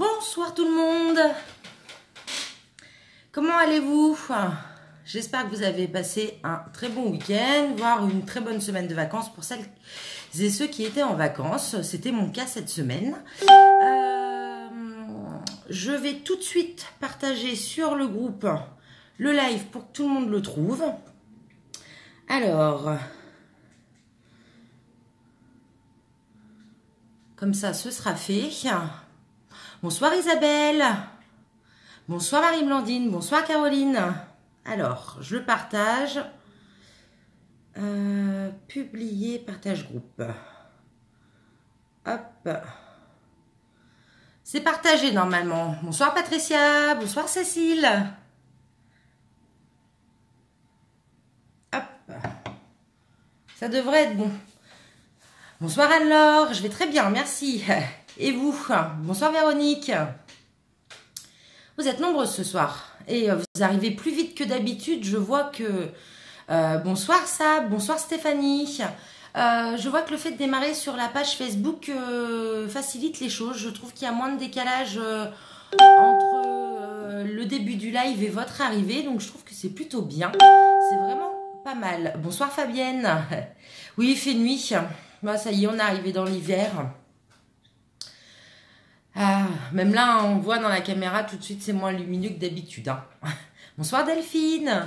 Bonsoir tout le monde. Comment allez-vous? J'espère que vous avez passé un très bon week-end, voire une très bonne semaine de vacances pour celles et ceux qui étaient en vacances. C'était mon cas cette semaine. Je vais tout de suite partager sur le groupe le live pour que tout le monde le trouve. Alors, comme ça, ce sera fait. Bonsoir Isabelle. Bonsoir Marie-Blandine. Bonsoir Caroline. Alors, je le partage. Publier, partage groupe. Hop. C'est partagé normalement. Bonsoir Patricia. Bonsoir Cécile. Hop. Ça devrait être bon. Bonsoir Anne-Laure. Je vais très bien, merci. Et vous? Bonsoir Véronique. Vous êtes nombreuses ce soir. Et vous arrivez plus vite que d'habitude. Je vois que... bonsoir Sab, bonsoir Stéphanie. Je vois que le fait de démarrer sur la page Facebook facilite les choses. Je trouve qu'il y a moins de décalage entre le début du live et votre arrivée. Donc je trouve que c'est plutôt bien. C'est vraiment pas mal. Bonsoir Fabienne. Oui, il fait nuit. Bah, ça y est, on est arrivé dans l'hiver. Ah, même là, on voit dans la caméra tout de suite, c'est moins lumineux que d'habitude. Hein. Bonsoir Delphine.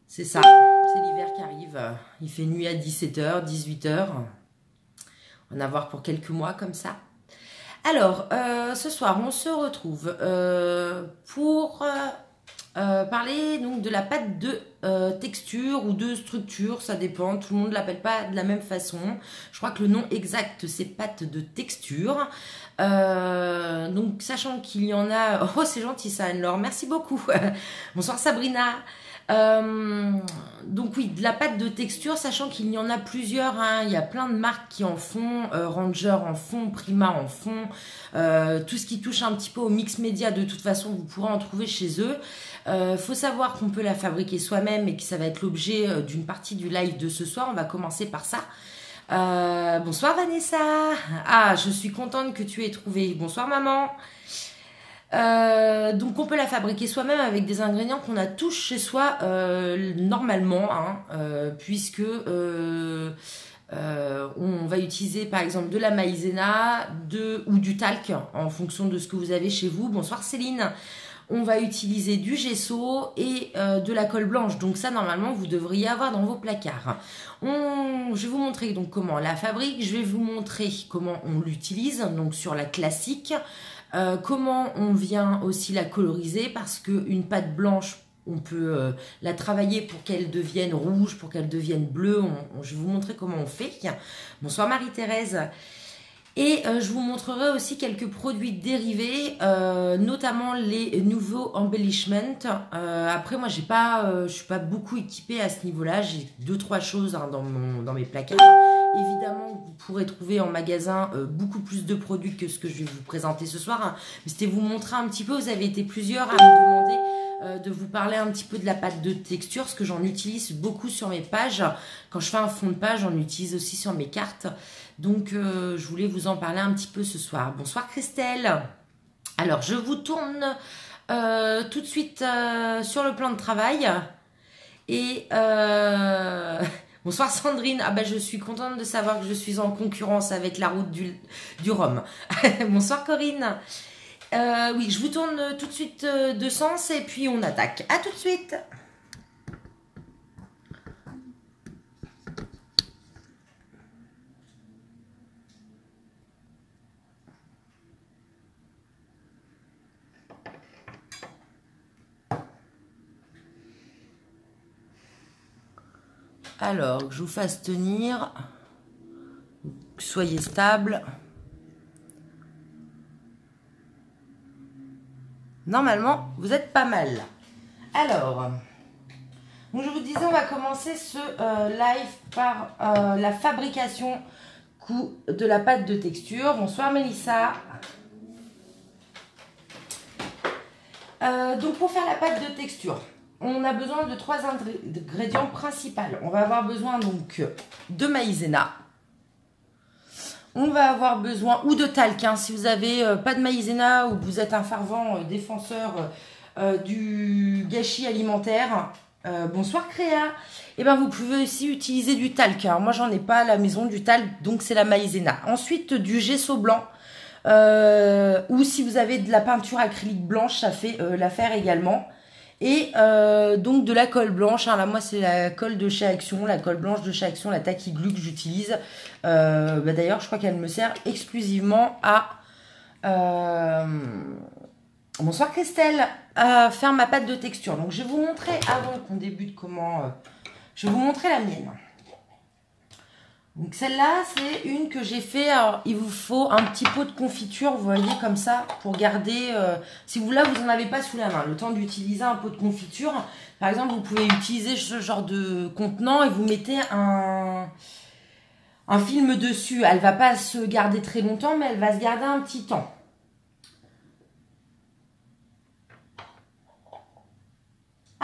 C'est ça, c'est l'hiver qui arrive. Il fait nuit à 17h, 18h. On va en avoir pour quelques mois comme ça. Alors, ce soir, on se retrouve pour parler donc de la pâte de texture ou de structure. Ça dépend, tout le monde ne l'appelle pas de la même façon. Je crois que le nom exact, c'est pâte de texture. Donc, sachant qu'il y en a... Oh, c'est gentil ça, Anne-Laure. Merci beaucoup. Bonsoir Sabrina. Donc oui, de la pâte de texture, sachant qu'il y en a plusieurs, hein. Il y a plein de marques qui en font, Ranger en font, Prima en font, tout ce qui touche un petit peu au mix média, de toute façon vous pourrez en trouver chez eux. Faut savoir qu'on peut la fabriquer soi-même et que ça va être l'objet d'une partie du live de ce soir. On va commencer par ça. Bonsoir Vanessa. Ah, je suis contente que tu aies trouvé. Bonsoir maman. Donc on peut la fabriquer soi-même avec des ingrédients qu'on a tous chez soi normalement, hein, puisque on va utiliser par exemple de la maïzena ou du talc en fonction de ce que vous avez chez vous. Bonsoir Céline. On va utiliser du gesso et de la colle blanche. Donc ça, normalement, vous devriez avoir dans vos placards. Je vais vous montrer donc comment on la fabrique. Je vais vous montrer comment on l'utilise, donc sur la classique. Comment on vient aussi la coloriser, parce qu'une pâte blanche, on peut la travailler pour qu'elle devienne rouge, pour qu'elle devienne bleue. Je vais vous montrer comment on fait. Bonsoir Marie-Thérèse. Et je vous montrerai aussi quelques produits dérivés, notamment les nouveaux embellishments. Après, moi, je suis pas beaucoup équipée à ce niveau-là. J'ai 2-3 choses hein, dans mes placards. Évidemment, vous pourrez trouver en magasin beaucoup plus de produits que ce que je vais vous présenter ce soir. Hein. Mais c'était vous montrer un petit peu. Vous avez été plusieurs à me demander de vous parler un petit peu de la pâte de texture, parce que j'en utilise beaucoup sur mes pages. Quand je fais un fond de page, j'en utilise aussi sur mes cartes. Donc, je voulais vous en parler un petit peu ce soir. Bonsoir Christelle. Alors, je vous tourne tout de suite sur le plan de travail. Et bonsoir Sandrine. Ah ben, je suis contente de savoir que je suis en concurrence avec la route du Rhum. Bonsoir Corinne. Oui, je vous tourne tout de suite de sens et puis on attaque. À tout de suite. Alors, que je vous fasse tenir, soyez stable. Normalement, vous êtes pas mal. Alors, donc je vous disais, on va commencer ce live par la fabrication de la pâte de texture. Bonsoir Mélissa. Donc pour faire la pâte de texture, on a besoin de 3 ingrédients principaux. On va avoir besoin donc de maïzena. On va avoir besoin, ou de talc, hein, si vous n'avez pas de maïzena ou que vous êtes un fervent défenseur du gâchis alimentaire. Bonsoir Créa. Et ben vous pouvez aussi utiliser du talc. Alors moi j'en ai pas à la maison du talc, donc c'est la maïzena. Ensuite du gesso blanc. Ou si vous avez de la peinture acrylique blanche, ça fait l'affaire également. Et donc de la colle blanche, hein, là moi c'est la colle de chez Action, la colle blanche de chez Action, la Tacky Glue que j'utilise. D'ailleurs je crois qu'elle me sert exclusivement à... bonsoir Christelle, à faire ma pâte de texture. Donc je vais vous montrer, avant qu'on débute, comment... je vais vous montrer la mienne. Donc celle-là, c'est une que j'ai fait. Alors, il vous faut un petit pot de confiture, vous voyez, comme ça, pour garder... si vous, là, vous n'en avez pas sous la main, le temps d'utiliser un pot de confiture. Par exemple, vous pouvez utiliser ce genre de contenant et vous mettez un film dessus. Elle ne va pas se garder très longtemps, mais elle va se garder un petit temps.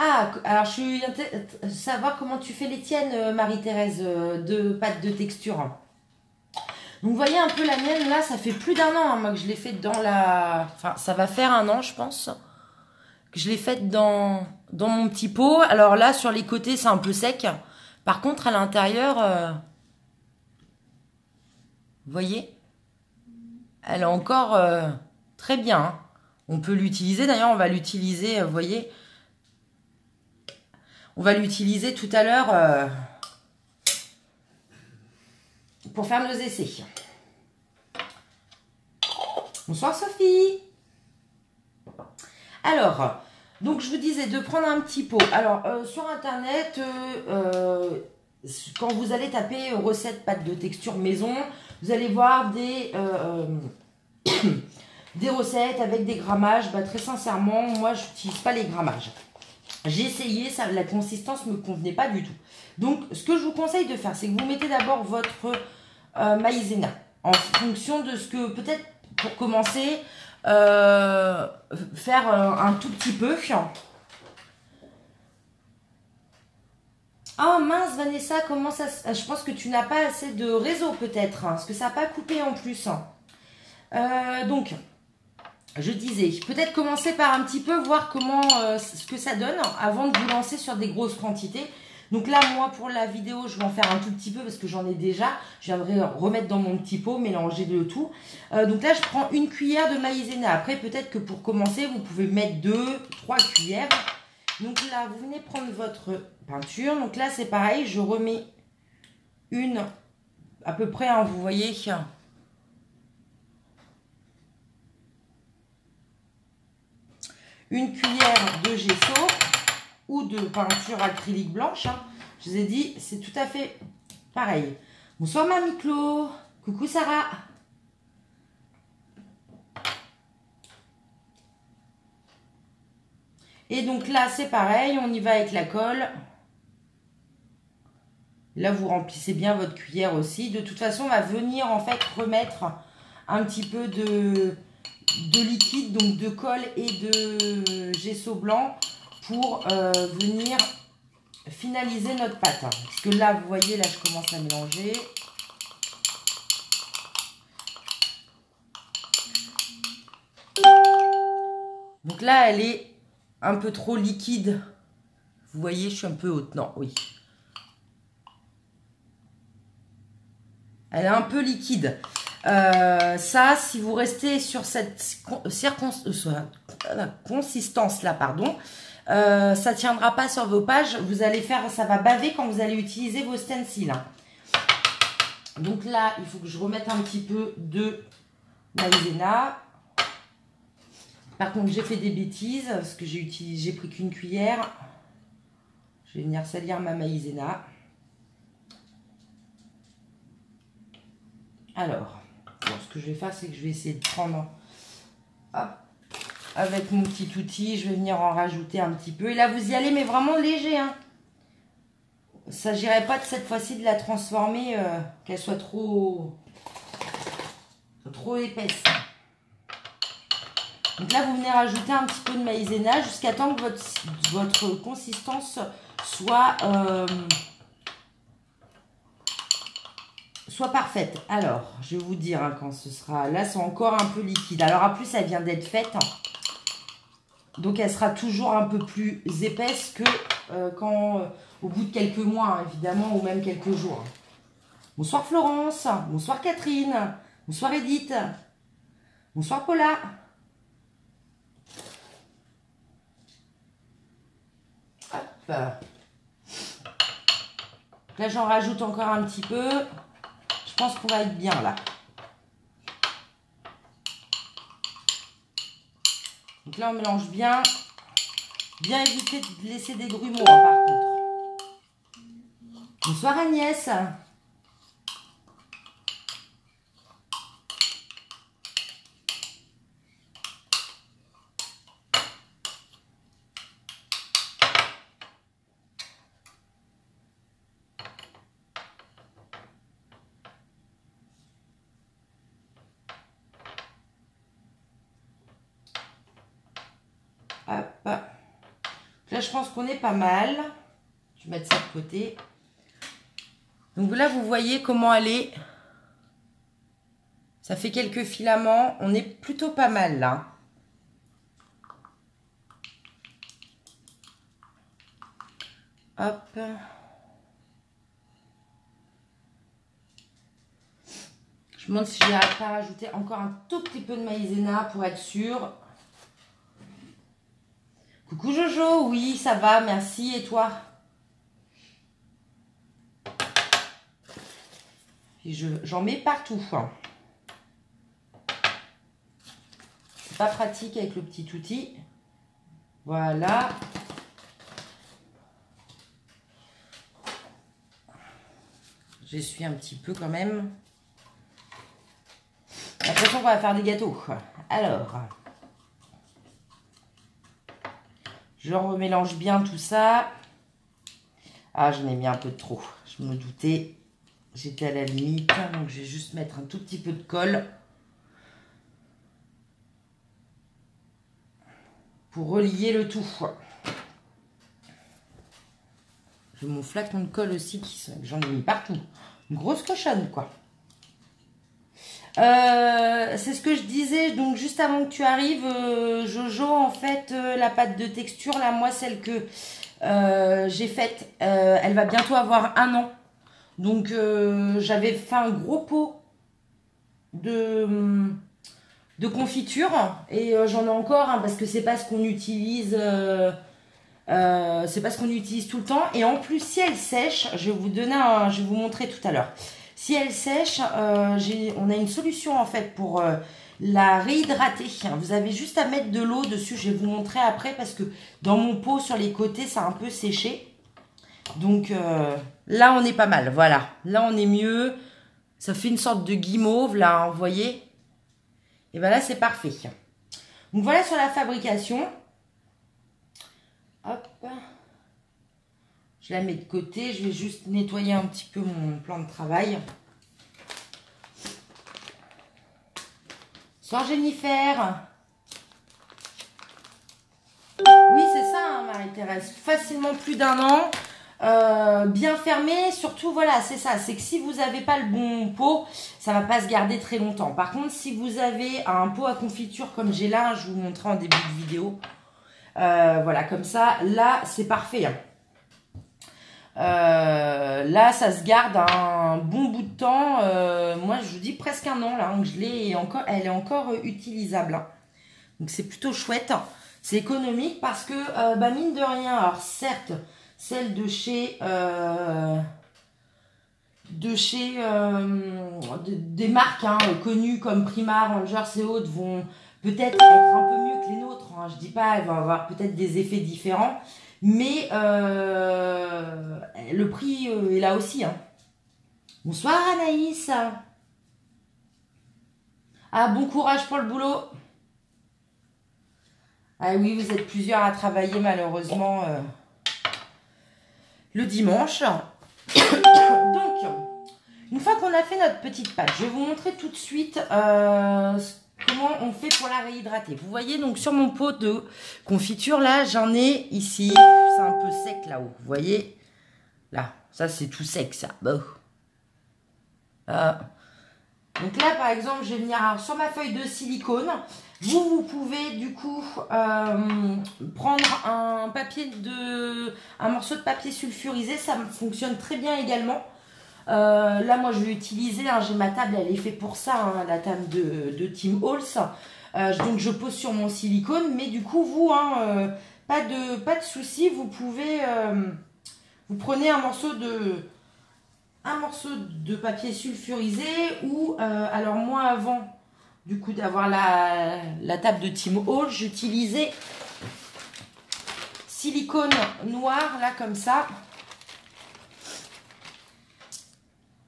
Ah, alors je suis savoir comment tu fais les tiennes, Marie-Thérèse, de pâte de texture. Donc vous voyez un peu la mienne, là, ça fait plus d'1 an, hein, moi, que je l'ai faite dans la... Enfin, ça va faire 1 an, je pense, que je l'ai faite dans mon petit pot. Alors là, sur les côtés, c'est un peu sec. Par contre, à l'intérieur, vous voyez, elle est encore très bien, hein. On peut l'utiliser, d'ailleurs, on va l'utiliser, vous voyez... On va l'utiliser tout à l'heure pour faire nos essais. Bonsoir Sophie. Alors, donc je vous disais de prendre un petit pot. Alors, sur Internet, quand vous allez taper recette pâte de texture maison, vous allez voir des recettes avec des grammages. Très sincèrement, moi, je n'utilise pas les grammages. J'ai essayé, la consistance ne me convenait pas du tout. Donc, ce que je vous conseille de faire, c'est que vous mettez d'abord votre maïzena en fonction de ce que, peut-être pour commencer, faire un tout petit peu. Oh mince, Vanessa, comment ça... Je pense que tu n'as pas assez de réseau peut-être, hein, parce que ça n'a pas coupé en plus. Donc... Je disais, peut-être commencer par un petit peu voir comment ce que ça donne avant de vous lancer sur des grosses quantités. Donc là, moi, pour la vidéo, je vais en faire un tout petit peu parce que j'en ai déjà. Je viendrai remettre dans mon petit pot, mélanger le tout. Donc là, je prends une cuillère de maïzena. Après, peut-être que pour commencer, vous pouvez mettre 2-3 cuillères. Donc là, vous venez prendre votre peinture. Donc là, c'est pareil, je remets une à peu près, hein, vous voyez... Une cuillère de gesso ou de peinture acrylique blanche. Hein. Je vous ai dit, c'est tout à fait pareil. Bonsoir Mamie Clo. Coucou Sarah. Et donc là, c'est pareil. On y va avec la colle. Là, vous remplissez bien votre cuillère aussi. De toute façon, on va venir en fait remettre un petit peu de liquide, donc de colle et de gesso blanc pour venir finaliser notre pâte. Parce que là, vous voyez, là, je commence à mélanger. Donc là, elle est un peu trop liquide. Vous voyez, je suis un peu haute. Non, oui. Elle est un peu liquide. Ça, si vous restez sur cette consistance-là, pardon, ça ne tiendra pas sur vos pages. Vous allez faire, ça va baver quand vous allez utiliser vos stencils. Donc là, il faut que je remette un petit peu de maïzena. Par contre, j'ai fait des bêtises parce que j'ai pris qu'une cuillère. Je vais venir salir ma maïzena. Alors, bon, ce que je vais faire, c'est que je vais essayer de prendre, hop, avec mon petit outil, je vais venir en rajouter un petit peu. Et là, vous y allez, mais vraiment léger, hein. Il ne s'agirait pas de cette fois-ci de la transformer, qu'elle soit trop épaisse. Donc là, vous venez rajouter un petit peu de maïzena jusqu'à temps que votre consistance soit soit parfaite. Alors, je vais vous dire hein, quand ce sera... Là, c'est encore un peu liquide. Alors, en plus, elle vient d'être faite. Donc, elle sera toujours un peu plus épaisse que quand... au bout de quelques mois, hein, évidemment, ou même quelques jours. Bonsoir Florence. Bonsoir Catherine. Bonsoir Edith. Bonsoir Paula. Hop. Là, j'en rajoute encore un petit peu. Je pense qu'on va être bien là. Donc là, on mélange bien. Bien éviter de laisser des grumeaux, hein, par contre. Bonsoir Agnès. Hop. Là, je pense qu'on est pas mal. Je vais mettre ça de côté. Donc là, vous voyez comment elle est. Ça fait quelques filaments. On est plutôt pas mal là. Hop. Je me demande si j'ai pas rajouter encore un tout petit peu de maïzena pour être sûr. Coucou Jojo, oui, ça va, merci. Et toi? J'en mets partout. C'est pas pratique avec le petit outil. Voilà. J'essuie un petit peu quand même. J'ai l'impression qu'on va faire des gâteaux. Alors, je remélange bien tout ça. Ah, j'en ai mis un peu de trop. Je me doutais. J'étais à la limite. Donc, je vais juste mettre un tout petit peu de colle. Pour relier le tout. J'ai mon flacon de colle aussi. J'en ai mis partout. Une grosse cochonne, quoi. C'est ce que je disais donc juste avant que tu arrives, Jojo. En fait, la pâte de texture là, moi celle que j'ai faite, elle va bientôt avoir 1 an. Donc j'avais fait un gros pot de confiture et j'en ai encore hein, parce que c'est pas ce qu'on utilise. C'est pas ce qu'on utilise tout le temps. Et en plus, si elle sèche, je vais vous donner je vais vous montrer tout à l'heure. Si elle sèche, on a une solution en fait pour la réhydrater. Vous avez juste à mettre de l'eau dessus. Je vais vous montrer après parce que dans mon pot sur les côtés, ça a un peu séché. Donc là, on est pas mal. Voilà, là, on est mieux. Ça fait une sorte de guimauve là, vous voyez. Et ben là, c'est parfait. Donc voilà sur la fabrication. Hop. Je la mets de côté. Je vais juste nettoyer un petit peu mon plan de travail. Bonsoir Jennifer. Oui, c'est ça, hein, Marie-Thérèse. Facilement plus d'1 an. Bien fermé. Surtout, voilà, c'est ça. C'est que si vous n'avez pas le bon pot, ça va pas se garder très longtemps. Par contre, si vous avez un pot à confiture comme j'ai là, je vous montrerai en début de vidéo. Voilà, comme ça, là, c'est parfait. Hein. Là, ça se garde un bon bout de temps. Moi, je vous dis presque 1 an, là, donc je l'ai encore, elle est encore utilisable. Hein. Donc, c'est plutôt chouette. C'est économique parce que, bah, mine de rien, alors certes, celle de chez... des marques hein, connues comme Primark, Rangers et autres vont peut-être être un peu mieux que les nôtres. Hein. Je dis pas, elles vont avoir peut-être des effets différents, mais le prix est là aussi. Hein. Bonsoir Anaïs. Ah, bon courage pour le boulot. Ah oui, vous êtes plusieurs à travailler malheureusement le dimanche. Donc, une fois qu'on a fait notre petite pâte, je vais vous montrer tout de suite comment on fait pour la réhydrater. Vous voyez donc sur mon pot de confiture là, j'en ai ici, c'est un peu sec là-haut, vous voyez. Là, ça c'est tout sec ça. Bon. Euh, donc là, par exemple, je vais venir sur ma feuille de silicone. Vous pouvez du coup prendre un morceau de papier sulfurisé. Ça fonctionne très bien également. Là, moi, je vais utiliser, hein, j'ai ma table, elle est faite pour ça, hein, la table de Tim Holtz. Donc, je pose sur mon silicone, mais du coup, vous, hein, pas de souci, vous pouvez, vous prenez un morceau de papier sulfurisé ou, alors moi, avant, du coup, d'avoir la table de Tim Holtz, j'utilisais silicone noir, là, comme ça.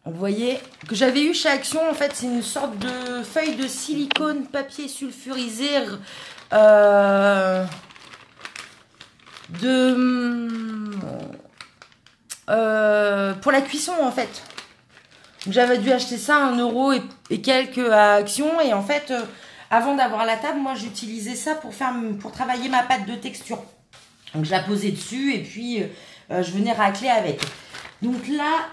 Vous voyez, que j'avais eu chez Action, en fait, c'est une sorte de feuille de silicone papier sulfurisé pour la cuisson, en fait. J'avais dû acheter ça à 1 € et quelques à Action. Et en fait, avant d'avoir la table, moi, j'utilisais ça pour travailler ma pâte de texture. Donc, je la posais dessus et puis je venais racler avec. Donc là,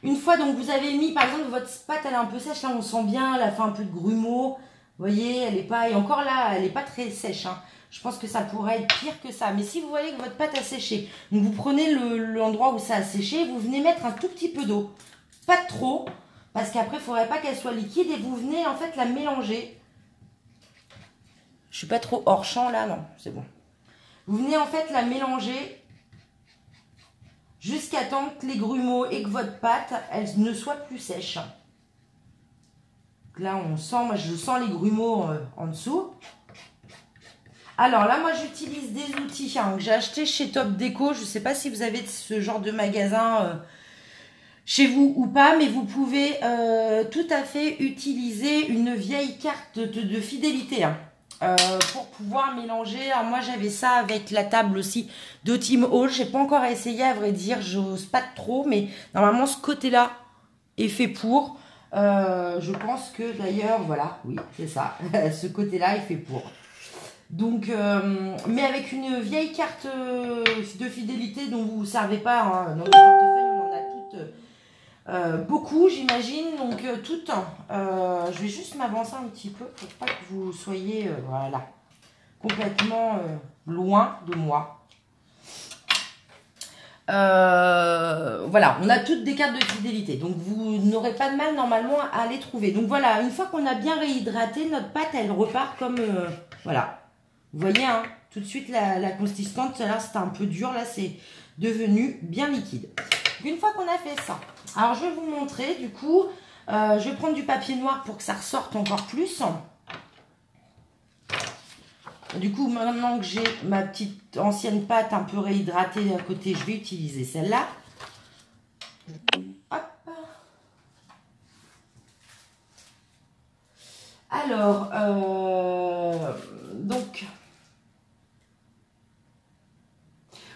une fois donc vous avez mis, par exemple, votre pâte elle est un peu sèche, là on sent bien, elle a fait un peu de grumeaux. Vous voyez, elle est pas, et encore là, elle n'est pas très sèche. Hein. Je pense que ça pourrait être pire que ça. Mais si vous voyez que votre pâte a séché, donc vous prenez l'endroit où ça a séché, vous venez mettre un tout petit peu d'eau. Pas trop, parce qu'après il ne faudrait pas qu'elle soit liquide et vous venez en fait la mélanger. Je suis pas trop hors champ là, non, c'est bon. Vous venez en fait la mélanger jusqu'à temps que les grumeaux et que votre pâte, elle ne soit plus sèche. Là, on sent, moi je sens les grumeaux en dessous. Alors là, moi j'utilise des outils que j'ai acheté chez Top Déco. Je ne sais pas si vous avez ce genre de magasin chez vous ou pas, mais vous pouvez tout à fait utiliser une vieille carte de fidélité. Hein. Pour pouvoir mélanger. Alors moi j'avais ça avec la table aussi de Tim Holtz. J'ai pas encore essayé, à vrai dire, j'ose pas trop, mais normalement ce côté-là est fait pour. Je pense que d'ailleurs, voilà, oui, c'est ça. Ce côté-là est fait pour. Donc, mais avec une vieille carte de fidélité dont vous ne servez pas, hein, dans le portefeuille, on en a toutes. Beaucoup, j'imagine, donc toutes. Je vais juste m'avancer un petit peu pour pas que vous soyez voilà, complètement loin de moi. Voilà, on a toutes des cartes de fidélité, donc vous n'aurez pas de mal normalement à les trouver. Donc voilà, une fois qu'on a bien réhydraté, notre pâte, elle repart comme voilà. Vous voyez, hein, tout de suite la consistance, là c'était un peu dur, là c'est devenu bien liquide. Donc, une fois qu'on a fait ça, alors je vais vous montrer, du coup, je vais prendre du papier noir pour que ça ressorte encore plus. Du coup, maintenant que j'ai ma petite ancienne pâte un peu réhydratée à côté, je vais utiliser celle-là. Hop. Alors, donc...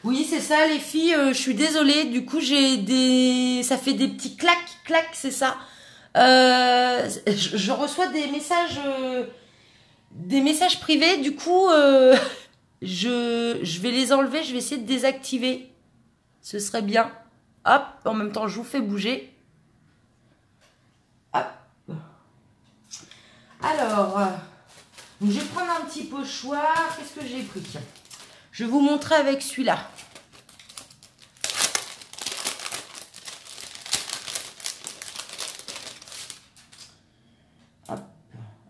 Oui, c'est ça, les filles, je suis désolée. Du coup, ça fait des petits clac, clac, c'est ça. Je reçois des messages privés. Du coup, je vais les enlever. Je vais essayer de désactiver. Ce serait bien. Hop, en même temps, je vous fais bouger. Hop. Alors, je vais prendre un petit pochoir. Qu'est-ce que j'ai pris? Je vais vous montrer avec celui-là.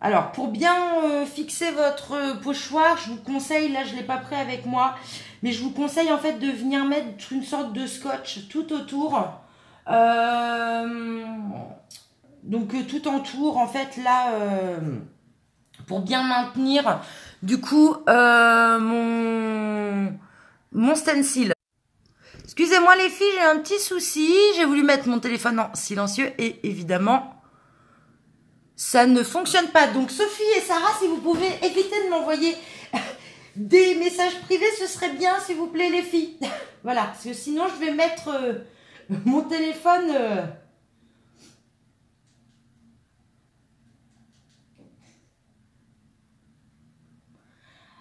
Alors, pour bien fixer votre pochoir, je vous conseille, là je ne l'ai pas pris avec moi, mais je vous conseille en fait de venir mettre une sorte de scotch tout autour. Donc tout entour, en fait, là, pour bien maintenir, du coup, mon stencil. Excusez-moi les filles, j'ai un petit souci. J'ai voulu mettre mon téléphone en silencieux et évidemment... ça ne fonctionne pas. Donc, Sophie et Sarah, si vous pouvez éviter de m'envoyer des messages privés, ce serait bien, s'il vous plaît, les filles. Voilà, parce que sinon, je vais mettre mon téléphone...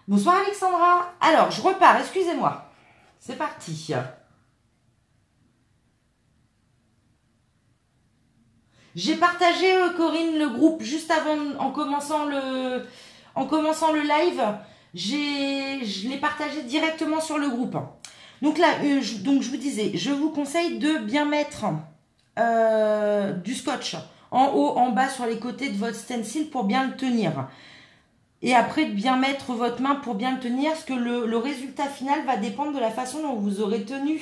Bonsoir, Alexandra. Alors, je repars, excusez-moi. C'est parti. J'ai partagé, Corinne, le groupe juste avant, en commençant le live. Je l'ai partagé directement sur le groupe. Donc là, donc je vous disais, je vous conseille de bien mettre du scotch en haut, en bas, sur les côtés de votre stencil pour bien le tenir. Et après, de bien mettre votre main pour bien le tenir, parce que le résultat final va dépendre de la façon dont vous aurez tenu.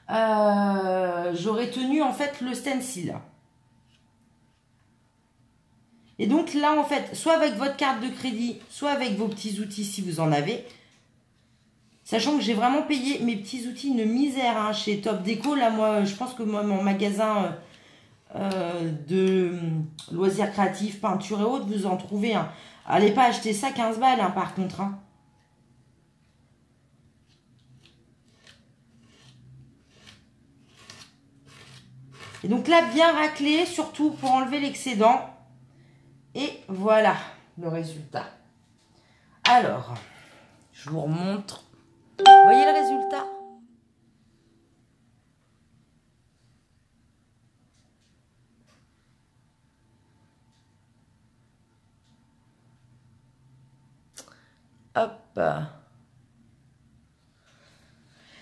J'aurais tenu en fait le stencil. Et donc là, en fait, soit avec votre carte de crédit, soit avec vos petits outils si vous en avez. Sachant que j'ai vraiment payé mes petits outils une misère hein, chez Top Déco. Là, moi, je pense que moi, mon magasin de loisirs créatifs, peinture et autres, vous en trouvez un. Allez pas acheter ça 15 balles hein, par contre. Hein. Et donc là, bien racler, surtout pour enlever l'excédent. Et voilà le résultat. Alors, je vous remontre. Vous voyez le résultat? Hop.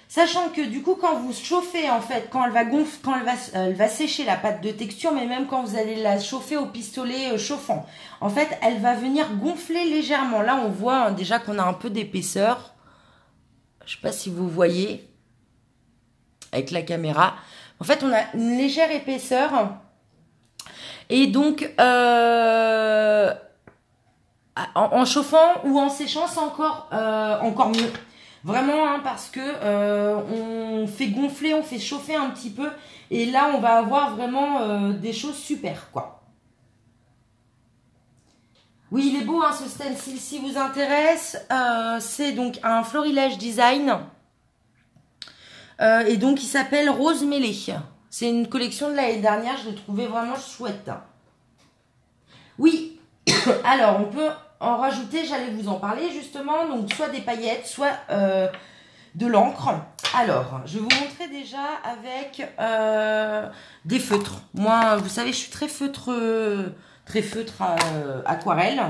Sachant que du coup, quand vous chauffez, en fait, quand elle va sécher la pâte de texture, mais même quand vous allez la chauffer au pistolet chauffant, en fait, elle va venir gonfler légèrement. Là, on voit hein, déjà qu'on a un peu d'épaisseur. Je ne sais pas si vous voyez avec la caméra. En fait, on a une légère épaisseur. Et donc, en chauffant ou en séchant, c'est encore mieux. Vraiment, hein, parce que on fait gonfler, on fait chauffer un petit peu. Et là, on va avoir vraiment des choses super, quoi. Oui, il est beau, hein, ce stencil. Si vous intéresse, c'est donc un Florilège Design. Et donc, il s'appelle Rose Mêlée. C'est une collection de l'année dernière. Je l'ai trouvé vraiment chouette. Oui, alors, on peut en rajouter, j'allais vous en parler justement. Donc, soit des paillettes, soit de l'encre. Alors, je vais vous montrer déjà avec des feutres. Moi, vous savez, je suis très feutre aquarelle.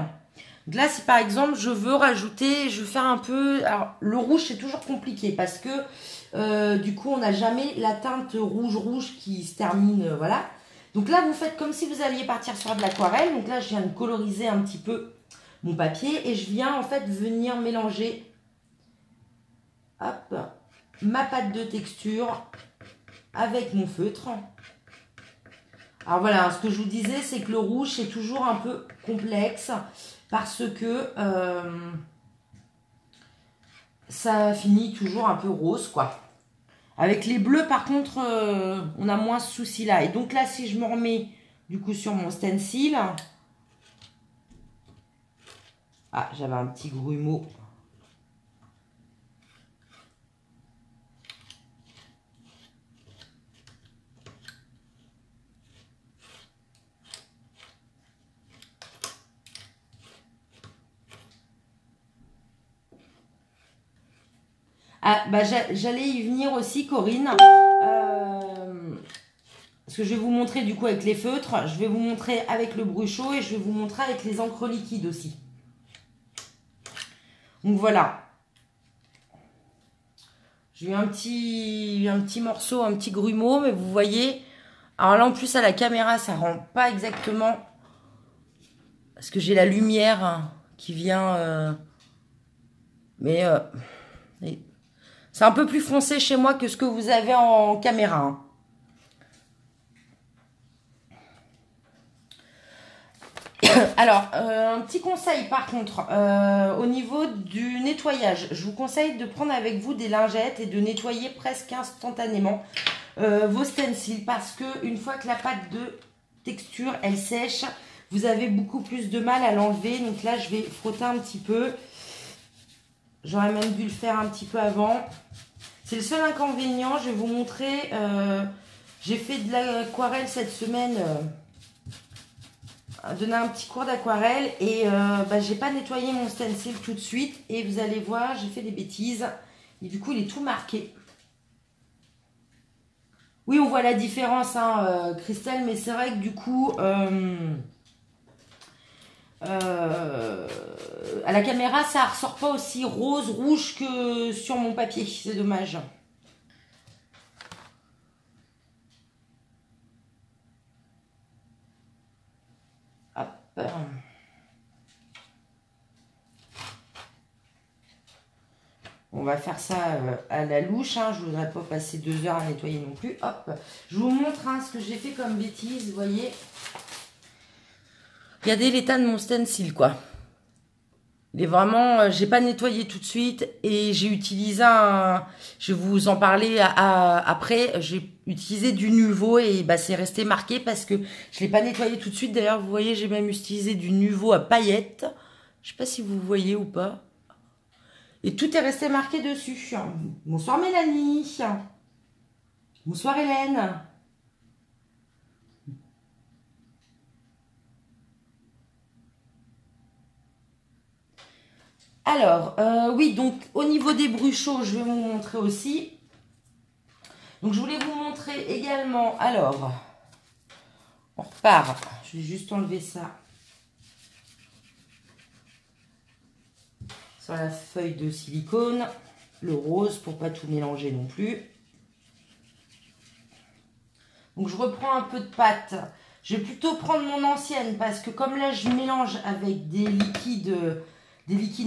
Donc là, si par exemple, je veux rajouter, je veux faire un peu... Alors, le rouge, c'est toujours compliqué parce que du coup, on n'a jamais la teinte rouge qui se termine, voilà. Donc là, vous faites comme si vous alliez partir sur de l'aquarelle. Donc là, je viens de coloriser un petit peu mon papier et je viens en fait venir mélanger hop, ma pâte de texture avec mon feutre. Alors voilà, ce que je vous disais, c'est que le rouge, c'est toujours un peu complexe parce que ça finit toujours un peu rose, quoi. Avec les bleus, par contre, on a moins ce souci-là. Et donc là, si je me remets du coup sur mon stencil... Ah, j'avais un petit grumeau. Ah, bah j'allais y venir aussi, Corinne. Parce que je vais vous montrer du coup avec les feutres. Je vais vous montrer avec le bruchot et je vais vous montrer avec les encres liquides aussi. Donc voilà. J'ai eu un petit morceau, un petit grumeau, mais vous voyez. Alors là, en plus, à la caméra, ça rend pas exactement. Parce que j'ai la lumière hein, qui vient. Mais c'est un peu plus foncé chez moi que ce que vous avez en caméra. Hein. Alors, un petit conseil par contre, au niveau du nettoyage, je vous conseille de prendre avec vous des lingettes et de nettoyer presque instantanément vos stencils parce que une fois que la pâte de texture elle sèche, vous avez beaucoup plus de mal à l'enlever. Donc là, je vais frotter un petit peu. J'aurais même dû le faire un petit peu avant. C'est le seul inconvénient. Je vais vous montrer. J'ai fait de l'aquarelle cette semaine. Donner un petit cours d'aquarelle et j'ai pas nettoyé mon stencil tout de suite et vous allez voir j'ai fait des bêtises et du coup il est tout marqué. Oui, on voit la différence, hein, Christelle, mais c'est vrai que du coup, à la caméra, ça ressort pas aussi rose, rouge que sur mon papier. C'est dommage. Hop. On va faire ça à la louche, hein. Je ne voudrais pas passer 2 heures à nettoyer non plus. Hop, je vous montre hein, ce que j'ai fait comme bêtise, vous voyez. Regardez l'état de mon stencil, quoi. Il est vraiment, j'ai pas nettoyé tout de suite et j'ai utilisé un, je vais vous en parler après, j'ai utilisé du Nuvo et bah, c'est resté marqué parce que je l'ai pas nettoyé tout de suite. D'ailleurs, vous voyez, j'ai même utilisé du Nuvo à paillettes. Je sais pas si vous voyez ou pas. Et tout est resté marqué dessus. Bonsoir Mélanie. Bonsoir Hélène. Alors, oui, donc au niveau des bruchots, je vais vous montrer aussi. Donc je voulais vous montrer également, alors, on repart. Je vais juste enlever ça. Sur la feuille de silicone, le rose pour pas tout mélanger non plus. Donc je reprends un peu de pâte. Je vais plutôt prendre mon ancienne parce que comme là je mélange avec des liquides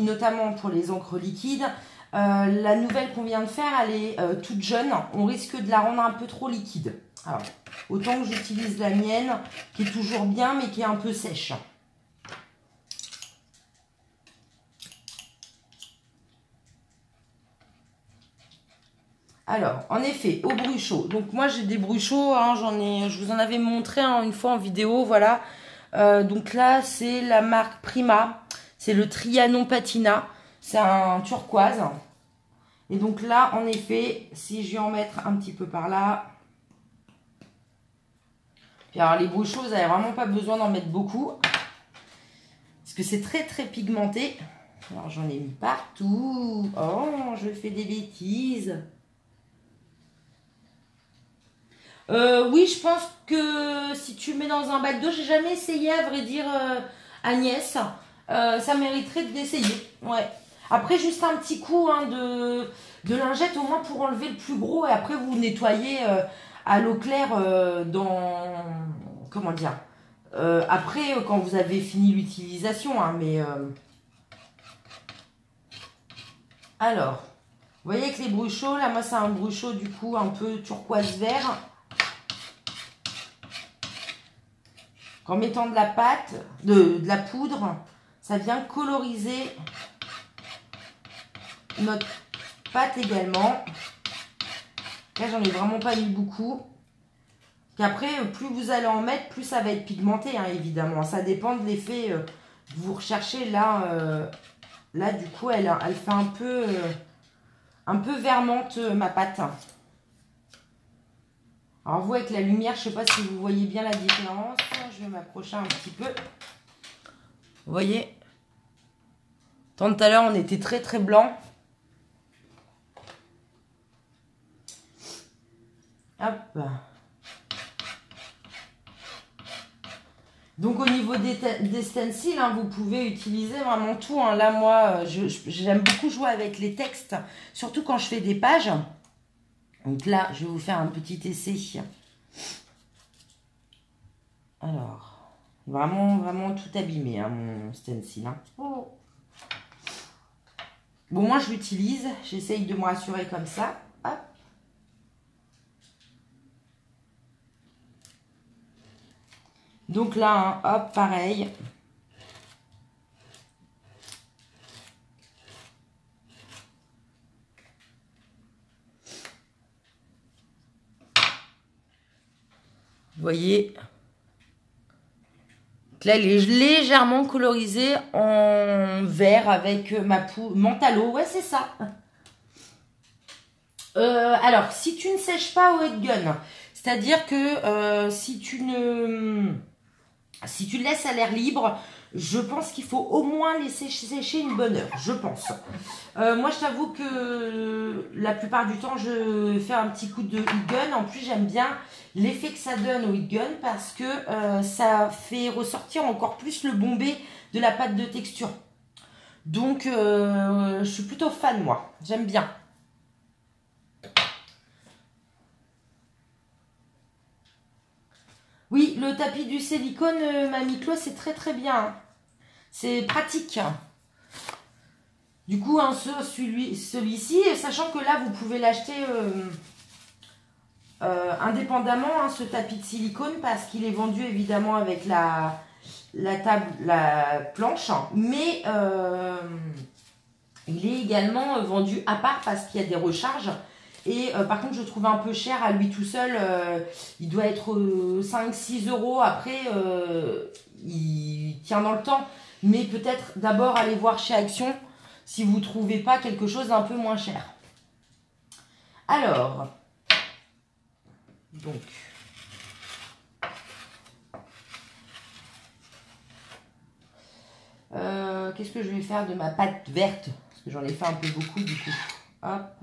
notamment pour les encres liquides, la nouvelle qu'on vient de faire, elle est toute jeune. On risque de la rendre un peu trop liquide. Alors, autant que j'utilise la mienne qui est toujours bien mais qui est un peu sèche. Alors, en effet, au bruchot. Donc moi j'ai des bruchots, hein, je vous en avais montré hein, une fois en vidéo, voilà. Donc là c'est la marque Prima, c'est le Trianon Patina, c'est un turquoise. Et donc là, en effet, si je vais en mettre un petit peu par là. Puis alors les bruchots, vous n'avez vraiment pas besoin d'en mettre beaucoup. Parce que c'est très très pigmenté. Alors j'en ai mis partout. Oh, je fais des bêtises. Oui, je pense que si tu mets dans un bac d'eau, j'ai jamais essayé à vrai dire Agnès. Ça mériterait d'essayer. Ouais. Après, juste un petit coup hein, de lingette au moins pour enlever le plus gros et après vous nettoyez à l'eau claire dans... Comment dire après, quand vous avez fini l'utilisation, hein, mais... Alors, vous voyez que les bruchots, là, moi c'est un bruchot du coup un peu turquoise vert. En mettant de la pâte, de la poudre, ça vient coloriser notre pâte également. Là, j'en ai vraiment pas mis beaucoup. Qu'après, plus vous allez en mettre, plus ça va être pigmenté, hein, évidemment. Ça dépend de l'effet que vous recherchez. Là, là du coup, elle fait un peu vermente, ma pâte. Alors, vous, avec la lumière, je ne sais pas si vous voyez bien la différence. Je vais m'approcher un petit peu. Vous voyez? Tant tout à l'heure, on était très très blanc. Hop. Donc au niveau des stencils, hein, vous pouvez utiliser vraiment tout. Hein. Là, moi, j'aime beaucoup jouer avec les textes, surtout quand je fais des pages. Donc là, je vais vous faire un petit essai. Alors, vraiment, vraiment tout abîmé, hein, mon stencil. Hein. Oh. Bon, moi, je l'utilise. J'essaye de me rassurer comme ça. Hop. Donc là, hein, hop, pareil. Vous voyez, là, elle est légèrement colorisée en vert avec ma Mentalo. Ouais, c'est ça. Alors, si tu ne sèches pas au head gun, c'est-à-dire que si tu ne Si tu le laisses à l'air libre, je pense qu'il faut au moins laisser sécher une bonne heure, je pense. Moi, je t'avoue que la plupart du temps, je fais un petit coup de heat gun. En plus, j'aime bien l'effet que ça donne au heat gun parce que ça fait ressortir encore plus le bombé de la pâte de texture. Donc, je suis plutôt fan, moi. J'aime bien. Oui, le tapis du silicone, Mamie Clo, c'est très très bien. C'est pratique. Du coup, hein, celui-ci, sachant que là, vous pouvez l'acheter indépendamment, hein, ce tapis de silicone, parce qu'il est vendu évidemment avec la planche, hein, mais il est également vendu à part parce qu'il y a des recharges. Et par contre, je trouve un peu cher à lui tout seul. Il doit être 5-6 euros. Après, il tient dans le temps. Mais peut-être d'abord aller voir chez Action si vous ne trouvez pas quelque chose d'un peu moins cher. Alors, donc, qu'est-ce que je vais faire de ma pâte verte? Parce que j'en ai fait un peu beaucoup du coup. Hop.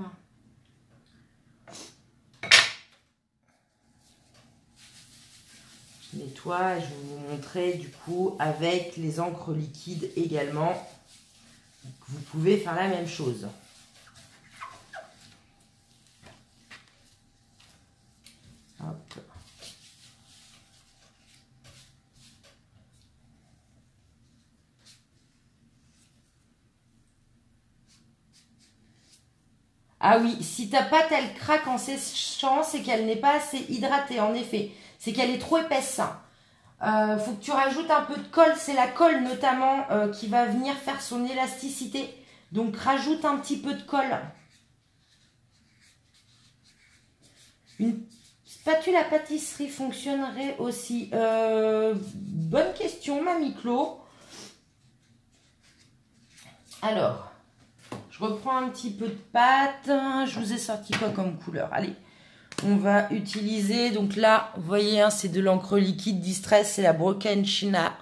Je nettoie et je vais vous montrer du coup avec les encres liquides également. Vous pouvez faire la même chose. Hop. Ah oui, si ta pâte elle craque en séchant, c'est qu'elle n'est pas assez hydratée, en effet. C'est qu'elle est trop épaisse. Faut que tu rajoutes un peu de colle. C'est la colle notamment qui va venir faire son élasticité. Donc rajoute un petit peu de colle. Une spatule à pâtisserie fonctionnerait aussi. Bonne question, Mamie Clo. Alors, je reprends un petit peu de pâte. Je vous ai sorti quoi comme couleur? Allez, on va utiliser, donc là, vous voyez, hein, c'est de l'encre liquide Distress, c'est la Broken China.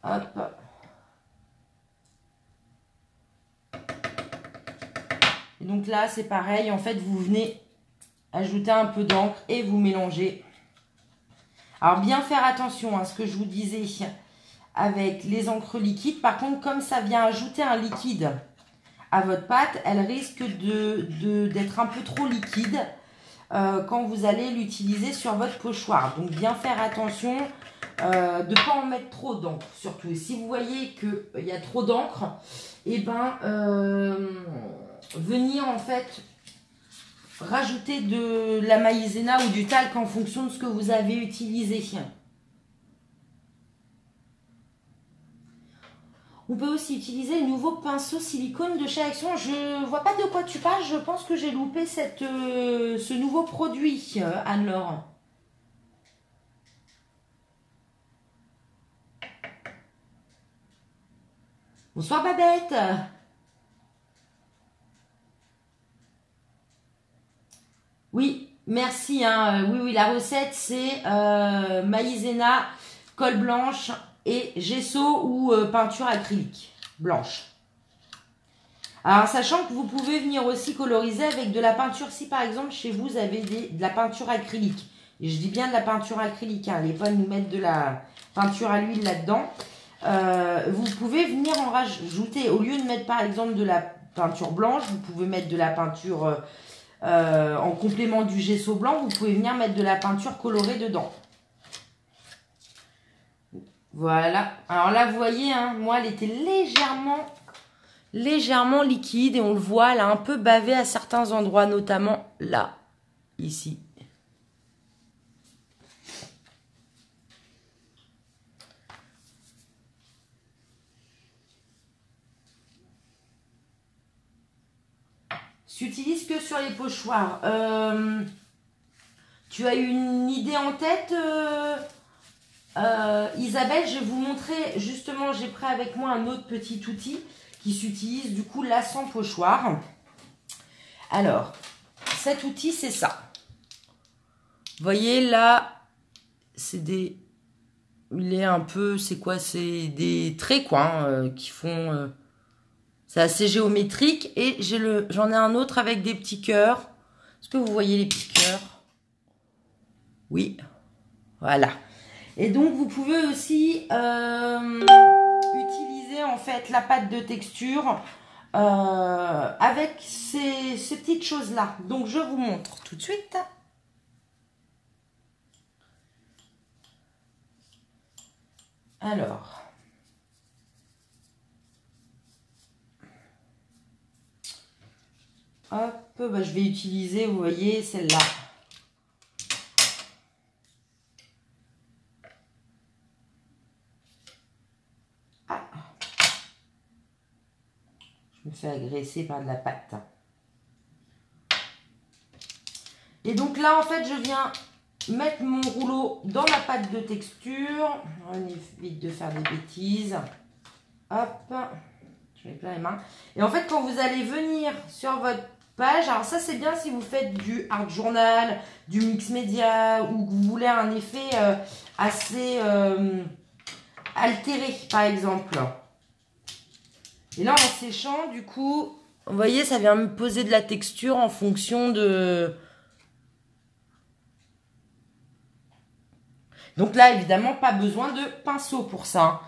Hop. Et donc là, c'est pareil, en fait, vous venez ajouter un peu d'encre et vous mélangez. Alors, bien faire attention à ce que je vous disais avec les encres liquides. Par contre, comme ça vient ajouter un liquide à votre pâte, elle risque d'être un peu trop liquide quand vous allez l'utiliser sur votre pochoir. Donc bien faire attention de ne pas en mettre trop d'encre surtout. Et si vous voyez qu'il y a trop d'encre, et ben venir en fait rajouter de la maïzena ou du talc en fonction de ce que vous avez utilisé. On peut aussi utiliser le nouveau pinceau silicone de chez Action. Je vois pas de quoi tu parles. Je pense que j'ai loupé ce nouveau produit, Anne-Laure. Bonsoir Babette. Oui, merci. Hein. Oui, la recette c'est maïzena, colle blanche et gesso ou peinture acrylique blanche. Alors, sachant que vous pouvez venir aussi coloriser avec de la peinture, si par exemple chez vous avez de la peinture acrylique, et je dis bien de la peinture acrylique, hein, allez pas nous mettre de la peinture à l'huile là-dedans, vous pouvez venir en rajouter, au lieu de mettre par exemple de la peinture blanche, vous pouvez mettre de la peinture en complément du gesso blanc, vous pouvez venir mettre de la peinture colorée dedans. Voilà, alors là vous voyez, hein, moi elle était légèrement liquide et on le voit, elle a un peu bavé à certains endroits, notamment là, ici. J'utilise que sur les pochoirs. Tu as une idée en tête, Isabelle? Je vais vous montrer, justement, j'ai pris avec moi un autre petit outil qui s'utilise du coup là sans pochoir. Alors, cet outil, c'est ça. Vous voyez là, c'est des il est un peu, c'est quoi? C'est des traits, quoi, hein, qui font... c'est assez géométrique. Et j'en ai un autre avec des petits cœurs. Est-ce que vous voyez les petits cœurs? Oui, voilà. Et donc, vous pouvez aussi utiliser, en fait, la pâte de texture avec ces petites choses-là. Donc, je vous montre tout de suite. Alors... hop, bah, je vais utiliser, vous voyez, celle-là. Ah. Je me fais agresser par de la pâte. Et donc là, en fait, je viens mettre mon rouleau dans la pâte de texture. On évite de faire des bêtises. Hop, je mets plein les mains. Et en fait, quand vous allez venir sur votre page, alors ça c'est bien si vous faites du art journal, du mix média, ou que vous voulez un effet assez altéré, par exemple. Et là, en séchant, du coup, vous voyez, ça vient me poser de la texture en fonction de... Donc là, évidemment, pas besoin de pinceau pour ça.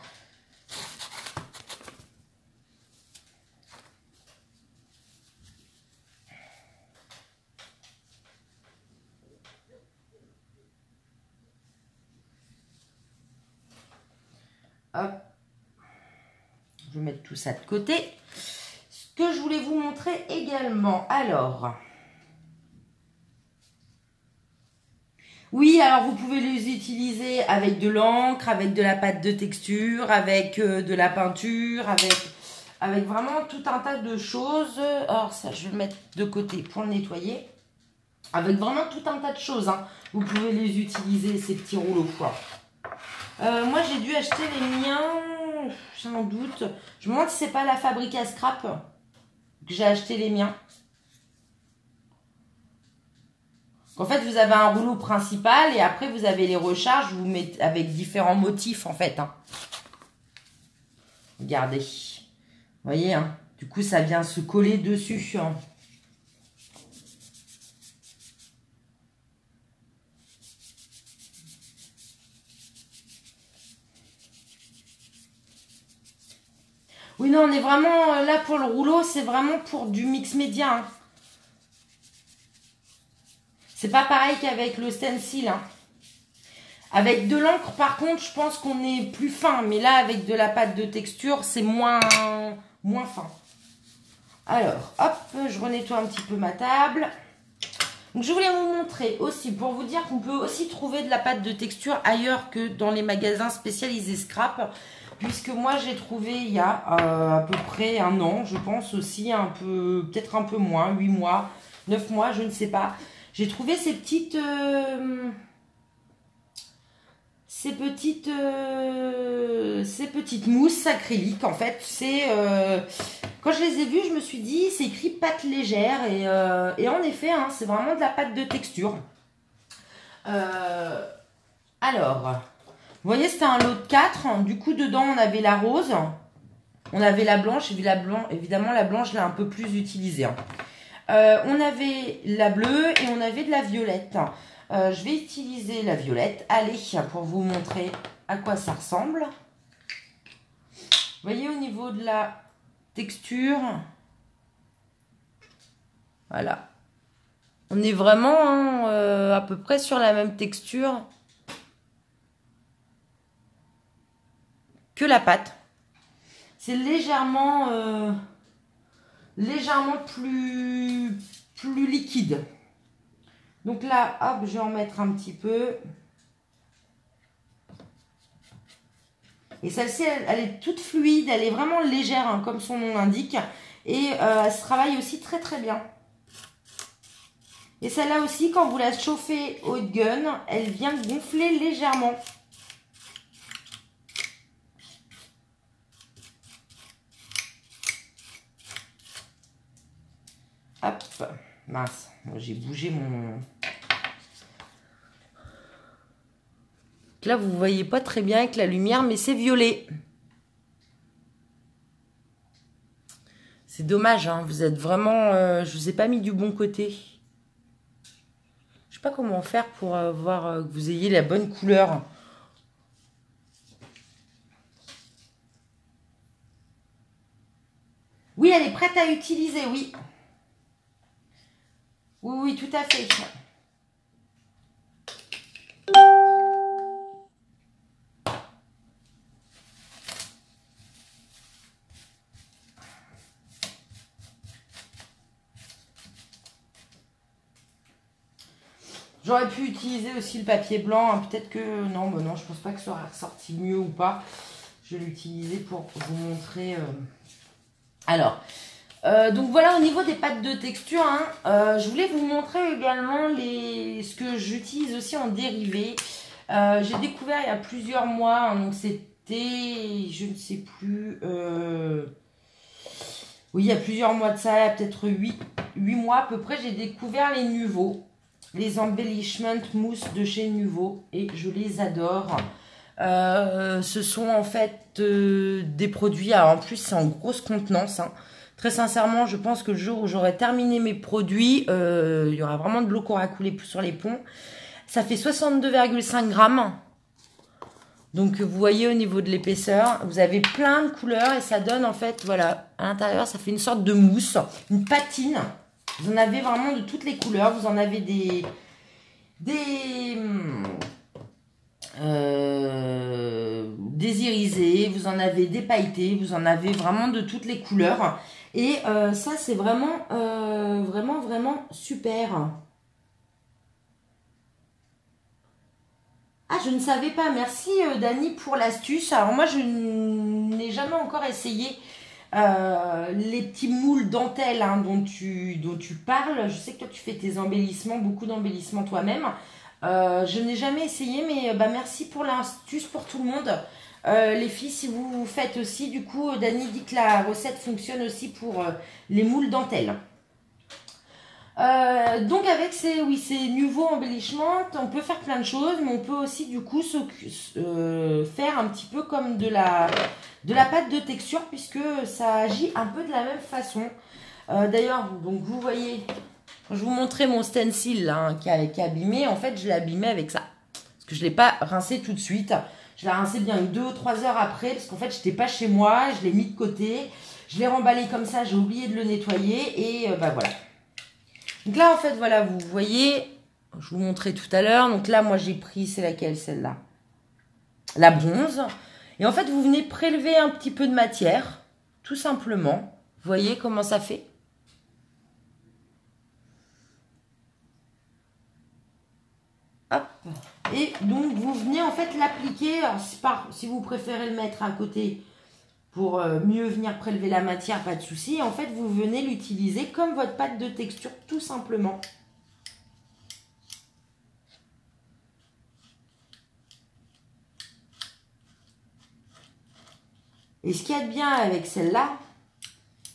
Hop. Je vais mettre tout ça de côté. Ce que je voulais vous montrer également. Alors... oui, alors vous pouvez les utiliser avec de l'encre, avec de la pâte de texture, avec de la peinture, avec vraiment tout un tas de choses. Alors ça, je vais le mettre de côté pour le nettoyer. Avec vraiment tout un tas de choses, hein. Vous pouvez les utiliser, ces petits rouleaux, quoi. Moi, j'ai dû acheter les miens, j'ai un doute. Je me demande si c'est pas la fabrique à scrap que j'ai acheté les miens. En fait, vous avez un rouleau principal et après, vous avez les recharges. Vous mettez avec différents motifs, en fait. Hein. Regardez. Vous voyez, hein, du coup, ça vient se coller dessus. Hein. Oui, non, on est vraiment là pour le rouleau. C'est vraiment pour du mix média. Hein. C'est pas pareil qu'avec le stencil. Hein. Avec de l'encre, par contre, je pense qu'on est plus fin. Mais là, avec de la pâte de texture, c'est moins fin. Alors, hop, je renettoie un petit peu ma table. Donc, je voulais vous montrer aussi, pour vous dire qu'on peut aussi trouver de la pâte de texture ailleurs que dans les magasins spécialisés scrap. Puisque moi, j'ai trouvé il y a à peu près un an, je pense aussi, peut-être un peu moins, 8 mois, 9 mois, je ne sais pas. J'ai trouvé ces petites mousses acryliques. En fait, quand je les ai vues, je me suis dit, c'est écrit pâte légère. Et en effet, hein, c'est vraiment de la pâte de texture. Alors, vous voyez, c'était un lot de 4. Du coup, dedans, on avait la rose. On avait la blanche. Évidemment, la blanche, je l'ai un peu plus utilisée. Hein. On avait la bleue et on avait de la violette. Je vais utiliser la violette. Allez, pour vous montrer à quoi ça ressemble. Vous voyez, au niveau de la texture, voilà. On est vraiment hein, à peu près sur la même texture que la pâte. C'est légèrement plus liquide. Donc là, hop, je vais en mettre un petit peu. Et celle-ci, elle est toute fluide, elle est vraiment légère, hein, comme son nom l'indique. Et elle se travaille aussi très très bien. Et celle-là aussi, quand vous la chauffez au gun, elle vient gonfler légèrement. Hop, mince, j'ai bougé mon... Là, vous ne voyez pas très bien avec la lumière, mais c'est violet. C'est dommage, hein, vous êtes vraiment... je ne vous ai pas mis du bon côté. Je ne sais pas comment faire pour voir que vous ayez la bonne couleur. Oui, elle est prête à utiliser, oui. Oui, oui, tout à fait. J'aurais pu utiliser aussi le papier blanc. Hein. Peut-être que... Non, bah non, je pense pas que ça aurait ressorti mieux ou pas. Je vais l'utiliser pour vous montrer... Alors, donc voilà au niveau des pâtes de texture. Hein, je voulais vous montrer également ce que j'utilise aussi en dérivé. J'ai découvert il y a plusieurs mois. Hein, donc c'était... Je ne sais plus... Oui, il y a plusieurs mois de ça. Peut-être 8 mois à peu près. J'ai découvert les Nuvo. Les embellishment mousse de chez Nuvo et je les adore. Ce sont en fait des produits, alors en plus c'est en grosse contenance. Hein. Très sincèrement, je pense que le jour où j'aurai terminé mes produits, il y aura vraiment de l'eau qui aura coulé sur les ponts. Ça fait 62,5 grammes. Donc vous voyez au niveau de l'épaisseur, vous avez plein de couleurs et ça donne en fait, voilà, à l'intérieur ça fait une sorte de mousse, une patine. Vous en avez vraiment de toutes les couleurs. Vous en avez des irisés, vous en avez des pailletés, vous en avez vraiment de toutes les couleurs. Et ça, c'est vraiment, vraiment super. Ah, je ne savais pas. Merci, Dani, pour l'astuce. Alors moi, je n'ai jamais encore essayé les petits moules dentelles hein, dont tu parles. Je sais que toi tu fais tes embellissements, beaucoup d'embellissements toi-même. Je n'ai jamais essayé, mais merci pour l'astuce pour tout le monde. Les filles, si vous faites aussi, du coup, Dani dit que la recette fonctionne aussi pour les moules dentelles. Donc avec ces nouveaux embellissements, on peut faire plein de choses, mais on peut aussi du coup faire un petit peu comme de la pâte de texture puisque ça agit un peu de la même façon. D'ailleurs, donc vous voyez, quand je vous montrais mon stencil là, hein, qui est abîmé, en fait je l'ai abîmé avec ça. Parce que je ne l'ai pas rincé tout de suite. Je l'ai rincé bien 2 ou 3 heures après parce qu'en fait je n'étais pas chez moi, je l'ai mis de côté. Je l'ai remballé comme ça, j'ai oublié de le nettoyer et bah voilà. Donc là, en fait, voilà, vous voyez, je vous montrais tout à l'heure. Donc là, moi, j'ai pris, c'est laquelle, celle-là? La bronze. Et en fait, vous venez prélever un petit peu de matière, tout simplement. Vous voyez comment ça fait? Hop. Et donc, vous venez en fait l'appliquer. Si vous préférez le mettre à côté pour mieux venir prélever la matière, pas de souci. En fait, vous venez l'utiliser comme votre pâte de texture, tout simplement. Et ce qu'il y a de bien avec celle-là,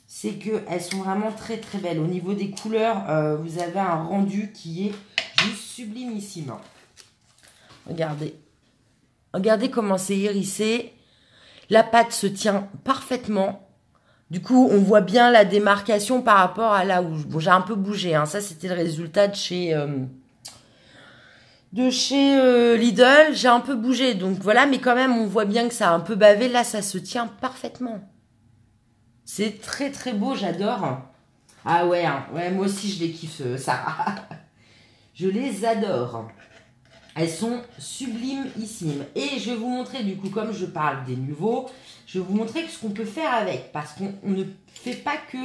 c'est qu'elles sont vraiment très très belles. Au niveau des couleurs, vous avez un rendu qui est juste sublimissime. Regardez. Regardez comment c'est hérissé. La pâte se tient parfaitement. Du coup, on voit bien la démarcation par rapport à là où... Bon, j'ai un peu bougé. Hein. Ça, c'était le résultat de chez Lidl. J'ai un peu bougé. Donc voilà, mais quand même, on voit bien que ça a un peu bavé. Là, ça se tient parfaitement. C'est très très beau, j'adore. Ah ouais, hein. Ouais, moi aussi je les kiffe, Sarah. Je les adore. Elles sont sublimissimes. Et je vais vous montrer, du coup, comme je parle des nouveaux, je vais vous montrer ce qu'on peut faire avec. Parce qu'on ne fait pas que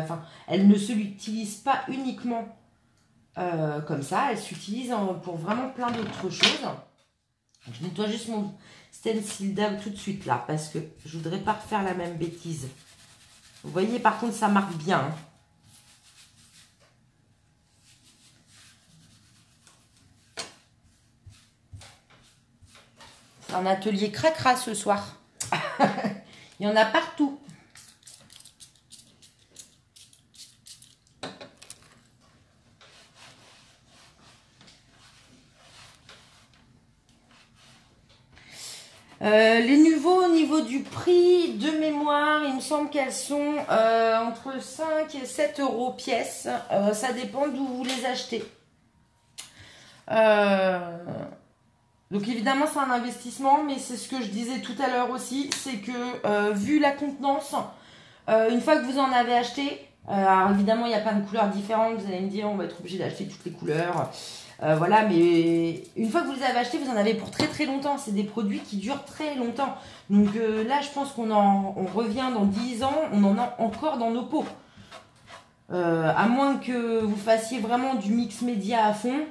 enfin, elle ne se l'utilise pas uniquement comme ça. Elle s'utilise pour vraiment plein d'autres choses. Je nettoie juste mon stencil d'âme tout de suite là. Parce que je voudrais pas refaire la même bêtise. Vous voyez, par contre, ça marque bien. Hein. C'est un atelier cracra ce soir. Il y en a partout. Les nouveaux au niveau du prix de mémoire, il me semble qu'elles sont entre 5 et 7 euros pièce. Ça dépend d'où vous les achetez. Donc évidemment c'est un investissement, mais c'est ce que je disais tout à l'heure aussi, c'est que vu la contenance, une fois que vous en avez acheté, alors évidemment il y a plein de couleurs différentes, vous allez me dire on va être obligé d'acheter toutes les couleurs. Voilà, mais une fois que vous les avez achetés, vous en avez pour très très longtemps. C'est des produits qui durent très longtemps. Donc là, je pense on revient dans 10 ans, on en a encore dans nos pots. À moins que vous fassiez vraiment du mix média à fond.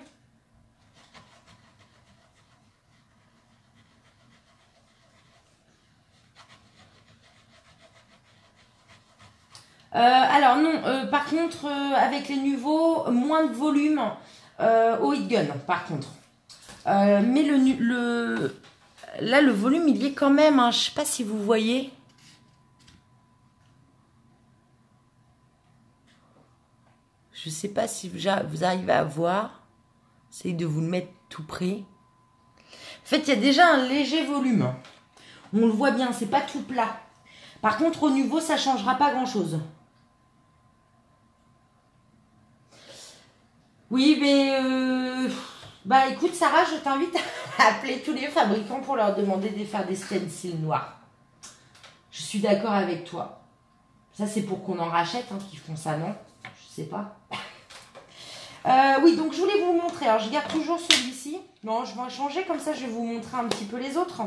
Alors non, par contre, avec les nouveaux, moins de volume au heat gun, par contre. Mais là, le volume, il y est quand même. Hein, je sais pas si vous voyez. Je sais pas si vous arrivez à voir. J'essaye de vous le mettre tout près. En fait, il y a déjà un léger volume. On le voit bien, c'est pas tout plat. Par contre, au niveau, ça changera pas grand-chose. Oui, mais... Bah écoute, Sarah, je t'invite à appeler tous les fabricants pour leur demander de faire des stencils noirs. Je suis d'accord avec toi. Ça, c'est pour qu'on en rachète, hein, qui font ça, non? Je sais pas. Oui, donc je voulais vous montrer. Alors, je garde toujours celui-ci. Non, je vais en changer, comme ça, je vais vous montrer un petit peu les autres.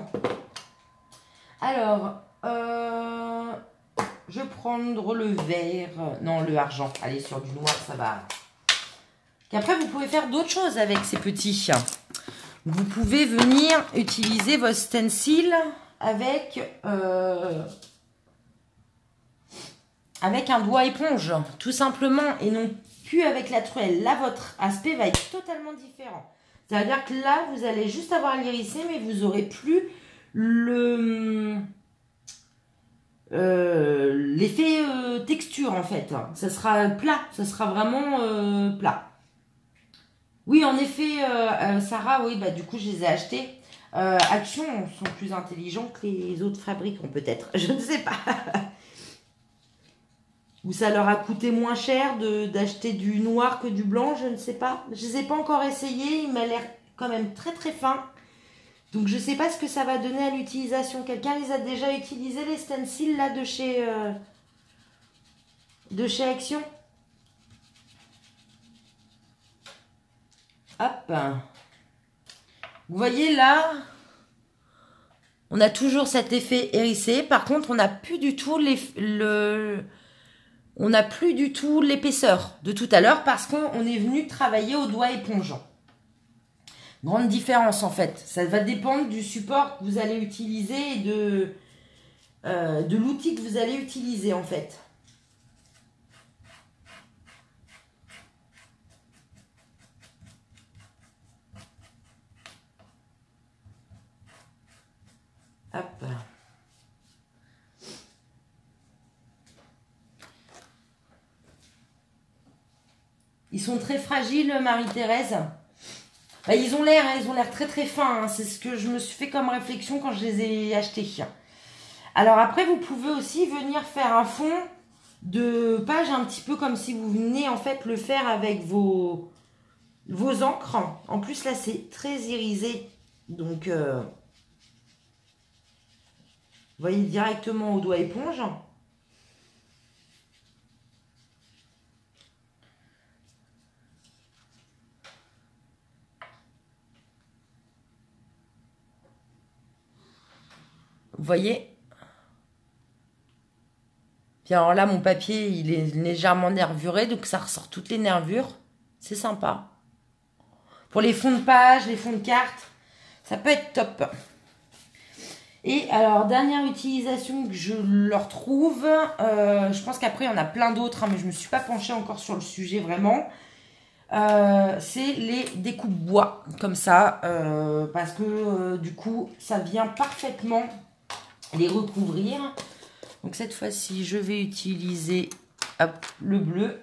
Alors, je vais prendre le vert. Non, le argent. Allez, sur du noir, ça va. Qu'après, vous pouvez faire d'autres choses avec ces petits. Vous pouvez venir utiliser vos stencils avec un doigt éponge, tout simplement, et non plus avec la truelle. Là, votre aspect va être totalement différent. C'est-à-dire que là, vous allez juste avoir l'irissé, mais vous n'aurez plus l'effet texture, en fait. Ça sera plat, ça sera vraiment plat. Oui, en effet, Sarah, oui, bah du coup, je les ai achetés. Action sont plus intelligents que les autres fabricants, peut-être. Je ne sais pas. Ou ça leur a coûté moins cher d'acheter du noir que du blanc, je ne sais pas. Je ne les ai pas encore essayés, il m'a l'air quand même très très fin. Donc je ne sais pas ce que ça va donner à l'utilisation. Quelqu'un les a déjà utilisés, les stencils là de chez Action? Hop. Vous voyez là, on a toujours cet effet hérissé. Par contre, on n'a plus du tout l'épaisseur de tout à l'heure parce qu'on est venu travailler au doigt épongeant. Grande différence en fait. Ça va dépendre du support que vous allez utiliser et de l'outil que vous allez utiliser en fait. Hop. Ils sont très fragiles, Marie-Thérèse. Bah, ils ont l'air très très fins. Hein. C'est ce que je me suis fait comme réflexion quand je les ai achetés. Alors après, vous pouvez aussi venir faire un fond de page un petit peu comme si vous venez en fait le faire avec vos encres. En plus là, c'est très irisé. Donc, vous voyez directement au doigt éponge. Vous voyez? Puis alors là, mon papier, il est légèrement nervuré, donc ça ressort toutes les nervures. C'est sympa. Pour les fonds de page, les fonds de cartes, ça peut être top. Et alors, dernière utilisation que je leur trouve, je pense qu'après, il y en a plein d'autres, hein, mais je ne me suis pas penchée encore sur le sujet vraiment. C'est les découpes bois, comme ça, parce que du coup, ça vient parfaitement les recouvrir. Donc cette fois-ci, je vais utiliser le bleu.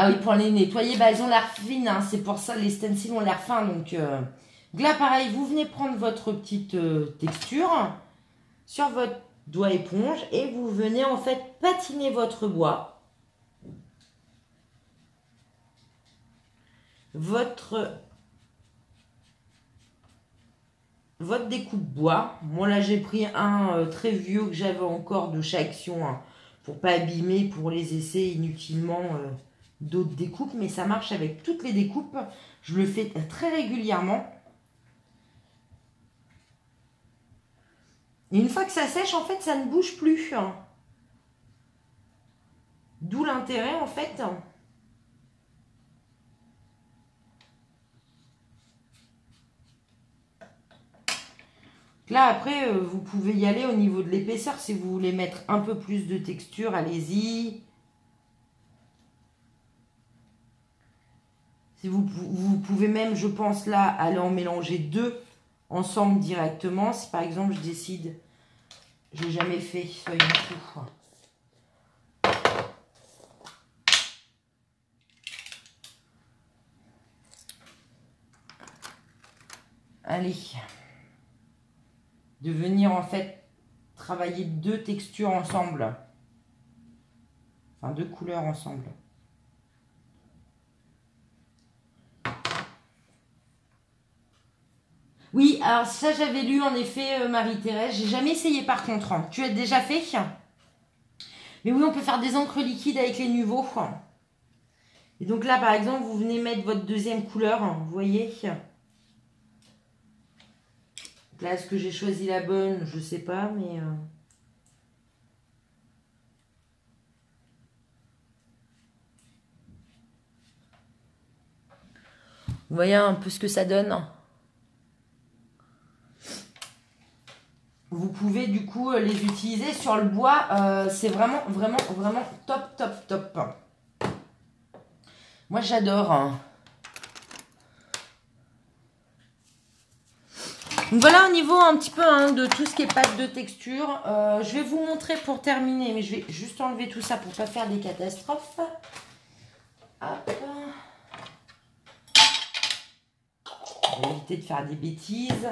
Ah oui, pour les nettoyer, bah, elles ont l'air fines, hein, c'est pour ça, les stencils ont l'air fins. Donc là, pareil, vous venez prendre votre petite texture sur votre doigt éponge et vous venez en fait patiner votre bois. Votre découpe bois. Moi là j'ai pris un très vieux que j'avais encore de chez Action, hein, pour pas abîmer, pour les essais inutilement d'autres découpes, mais ça marche avec toutes les découpes. Je le fais très régulièrement. Et une fois que ça sèche, en fait, ça ne bouge plus. D'où l'intérêt, en fait. Là, après, vous pouvez y aller au niveau de l'épaisseur. Si vous voulez mettre un peu plus de texture, allez-y. Si vous pouvez même, je pense, là, aller en mélanger deux ensemble directement. Si par exemple, je décide, je n'ai jamais fait, soyons fous. Allez. De venir en fait travailler deux textures ensemble. Enfin, deux couleurs ensemble. Oui, alors ça j'avais lu en effet, Marie-Thérèse. J'ai jamais essayé par contre. Tu as déjà fait? Mais oui, on peut faire des encres liquides avec les nuveaux. Et donc là, par exemple, vous venez mettre votre deuxième couleur. Vous voyez? Là, est-ce que j'ai choisi la bonne? Je sais pas, mais... Vous voyez un peu ce que ça donne? Vous pouvez du coup les utiliser sur le bois. C'est vraiment, vraiment, vraiment top, top, top. Moi, j'adore. Donc voilà au niveau un petit peu de tout ce qui est pâte de texture. Je vais vous montrer pour terminer, mais je vais juste enlever tout ça pour ne pas faire des catastrophes. Hop. Je vais éviter de faire des bêtises.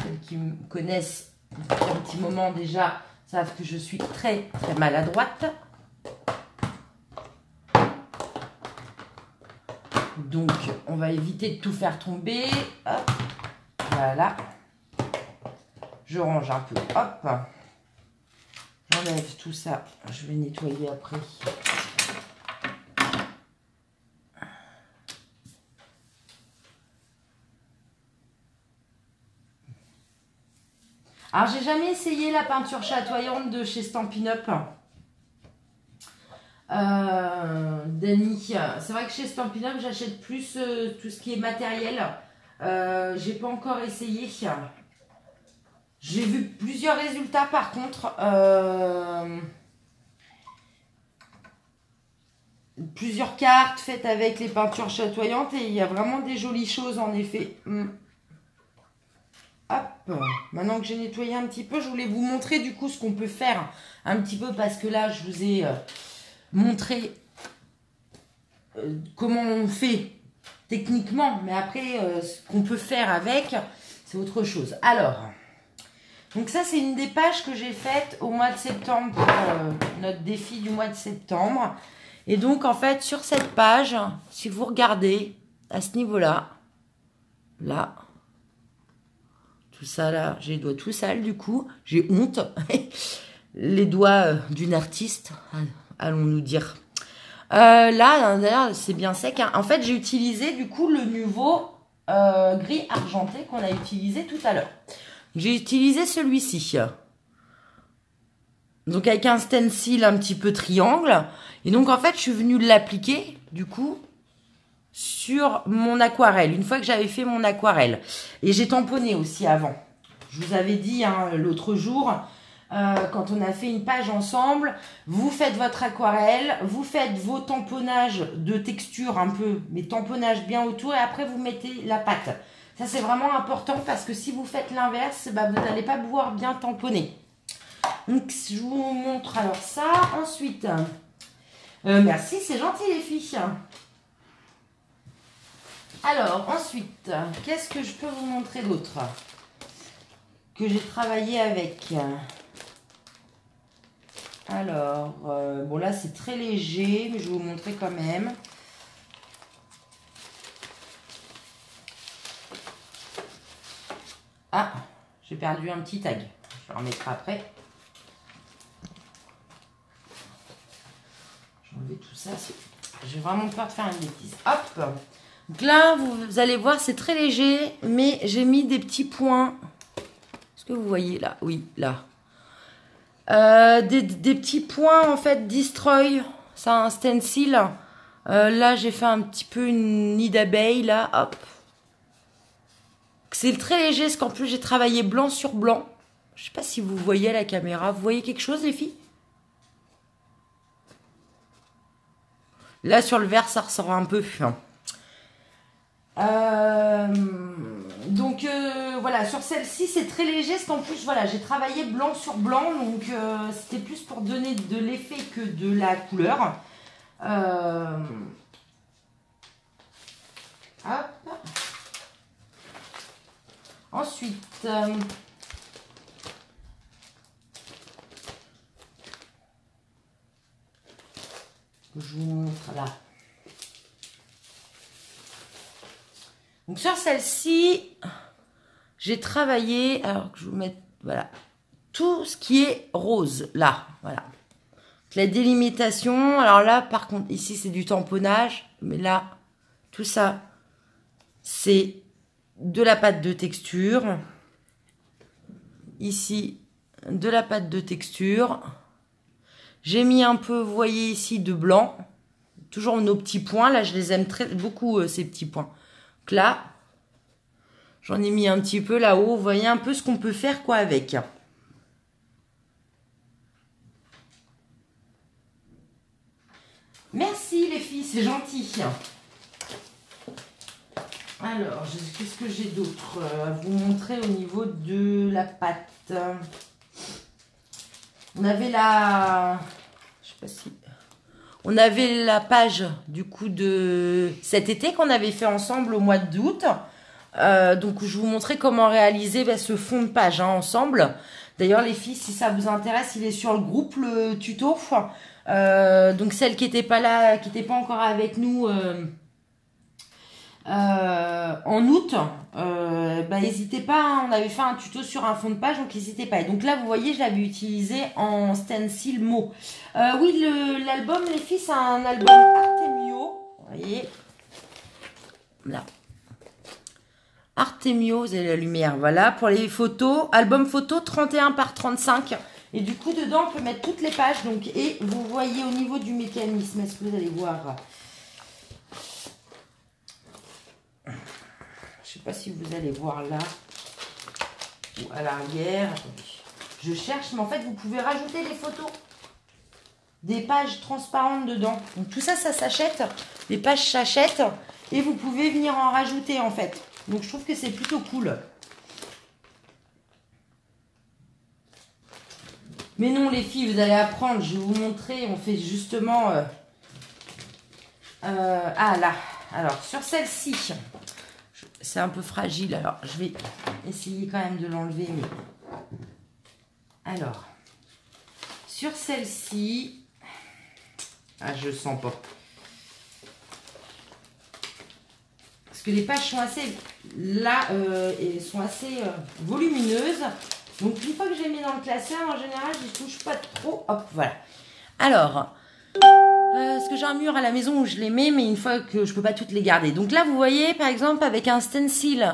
Celles qui me connaissent depuis un petit moment déjà savent que je suis très très maladroite. Donc on va éviter de tout faire tomber. Hop. Voilà. Je range un peu. Hop. J'enlève tout ça. Je vais nettoyer après. Alors, j'ai jamais essayé la peinture chatoyante de chez Stampin' Up. Dani, c'est vrai que chez Stampin' Up, j'achète plus tout ce qui est matériel. J'ai pas encore essayé. J'ai vu plusieurs résultats par contre. Plusieurs cartes faites avec les peintures chatoyantes et il y a vraiment des jolies choses en effet. Hop, maintenant que j'ai nettoyé un petit peu, je voulais vous montrer du coup ce qu'on peut faire un petit peu parce que là je vous ai montré comment on fait techniquement, mais après ce qu'on peut faire avec, c'est autre chose. Alors, donc ça c'est une des pages que j'ai faites au mois de septembre pour notre défi du mois de septembre. Et donc en fait sur cette page, si vous regardez à ce niveau-là, là, tout ça là, j'ai les doigts tout sales du coup, j'ai honte. Les doigts d'une artiste, allons-nous dire. Là, d'ailleurs, c'est bien sec. Hein. En fait, j'ai utilisé du coup le nouveau gris argenté qu'on a utilisé tout à l'heure. J'ai utilisé celui-ci. Donc avec un stencil un petit peu triangle. Et donc en fait, je suis venue l'appliquer du coup sur mon aquarelle, une fois que j'avais fait mon aquarelle. Et j'ai tamponné aussi avant. Je vous avais dit hein, l'autre jour, quand on a fait une page ensemble, vous faites votre aquarelle, vous faites vos tamponnages de texture un peu, mais tamponnage bien autour, et après vous mettez la pâte. Ça c'est vraiment important parce que si vous faites l'inverse, bah, vous n'allez pas pouvoir bien tamponner. Donc je vous montre alors ça. Ensuite, Merci, c'est gentil les filles. Alors, ensuite, qu'est-ce que je peux vous montrer d'autre que j'ai travaillé avec? Alors, bon là c'est très léger, mais je vais vous montrer quand même. Ah, j'ai perdu un petit tag. Je le remettrai après. Je vais enlever tout ça. J'ai vraiment peur de faire une bêtise. Hop. Donc là, vous allez voir, c'est très léger, mais j'ai mis des petits points. Est-ce que vous voyez là? Oui, là. Des petits points en fait destroy, c'est un stencil. Là j'ai fait un petit peu une nid d'abeille là, hop. C'est très léger parce qu'en plus j'ai travaillé blanc sur blanc. Je sais pas si vous voyez à la caméra, vous voyez quelque chose les filles? Là sur le vert ça ressort un peu. Donc voilà, sur celle-ci c'est très léger parce qu'en plus voilà j'ai travaillé blanc sur blanc, donc c'était plus pour donner de l'effet que de la couleur. Hop. Ensuite je vous montre là. Donc sur celle-ci, j'ai travaillé, alors que je vous mette, voilà, tout ce qui est rose, là, voilà. La délimitation, alors là, par contre, ici, c'est du tamponnage, mais là, tout ça, c'est de la pâte de texture. Ici, de la pâte de texture. J'ai mis un peu, vous voyez ici, de blanc. Toujours nos petits points, là, je les aime beaucoup, ces petits points. Donc là, j'en ai mis un petit peu là-haut. Vous voyez un peu ce qu'on peut faire quoi avec. Merci les filles, c'est gentil. Alors, qu'est-ce que j'ai d'autre à vous montrer au niveau de la pâte? On avait la... Je sais pas si... On avait la page du coup de cet été qu'on avait fait ensemble au mois d'août. Donc je vous montrais comment réaliser ce fond de page ensemble. D'ailleurs les filles, si ça vous intéresse, il est sur le groupe le tuto. Donc celles qui n'étaient pas là, qui n'étaient pas encore avec nous en août, n'hésitez pas, on avait fait un tuto sur un fond de page, donc n'hésitez pas. Et donc là vous voyez, je l'avais utilisé en stencil mot. Oui, l'album les filles, c'est un album Artemio, vous voyez là. Artemio, vous avez la lumière, voilà, pour les photos, album photo 31 par 35. Et du coup, dedans, on peut mettre toutes les pages. Donc, et vous voyez au niveau du mécanisme, est-ce que vous allez voir? Je sais pas si vous allez voir là ou à l'arrière. Je cherche, mais en fait, vous pouvez rajouter des photos. Des pages transparentes dedans. Donc, tout ça, ça s'achète. Les pages s'achètent et vous pouvez venir en rajouter, en fait. Donc, je trouve que c'est plutôt cool. Mais non, les filles, vous allez apprendre. Je vais vous montrer. On fait justement... ah, là. Alors, sur celle-ci, c'est un peu fragile. Alors, je vais essayer quand même de l'enlever. Mais... Alors, sur celle-ci... Ah, je sens pas. Parce que les pages sont assez... Là, elles sont assez volumineuses. Donc, une fois que j'ai mis dans le classeur, en général, je ne touche pas trop. Hop, voilà. Alors, parce que j'ai un mur à la maison où je les mets, mais une fois que je ne peux pas toutes les garder. Donc là, vous voyez, par exemple, avec un stencil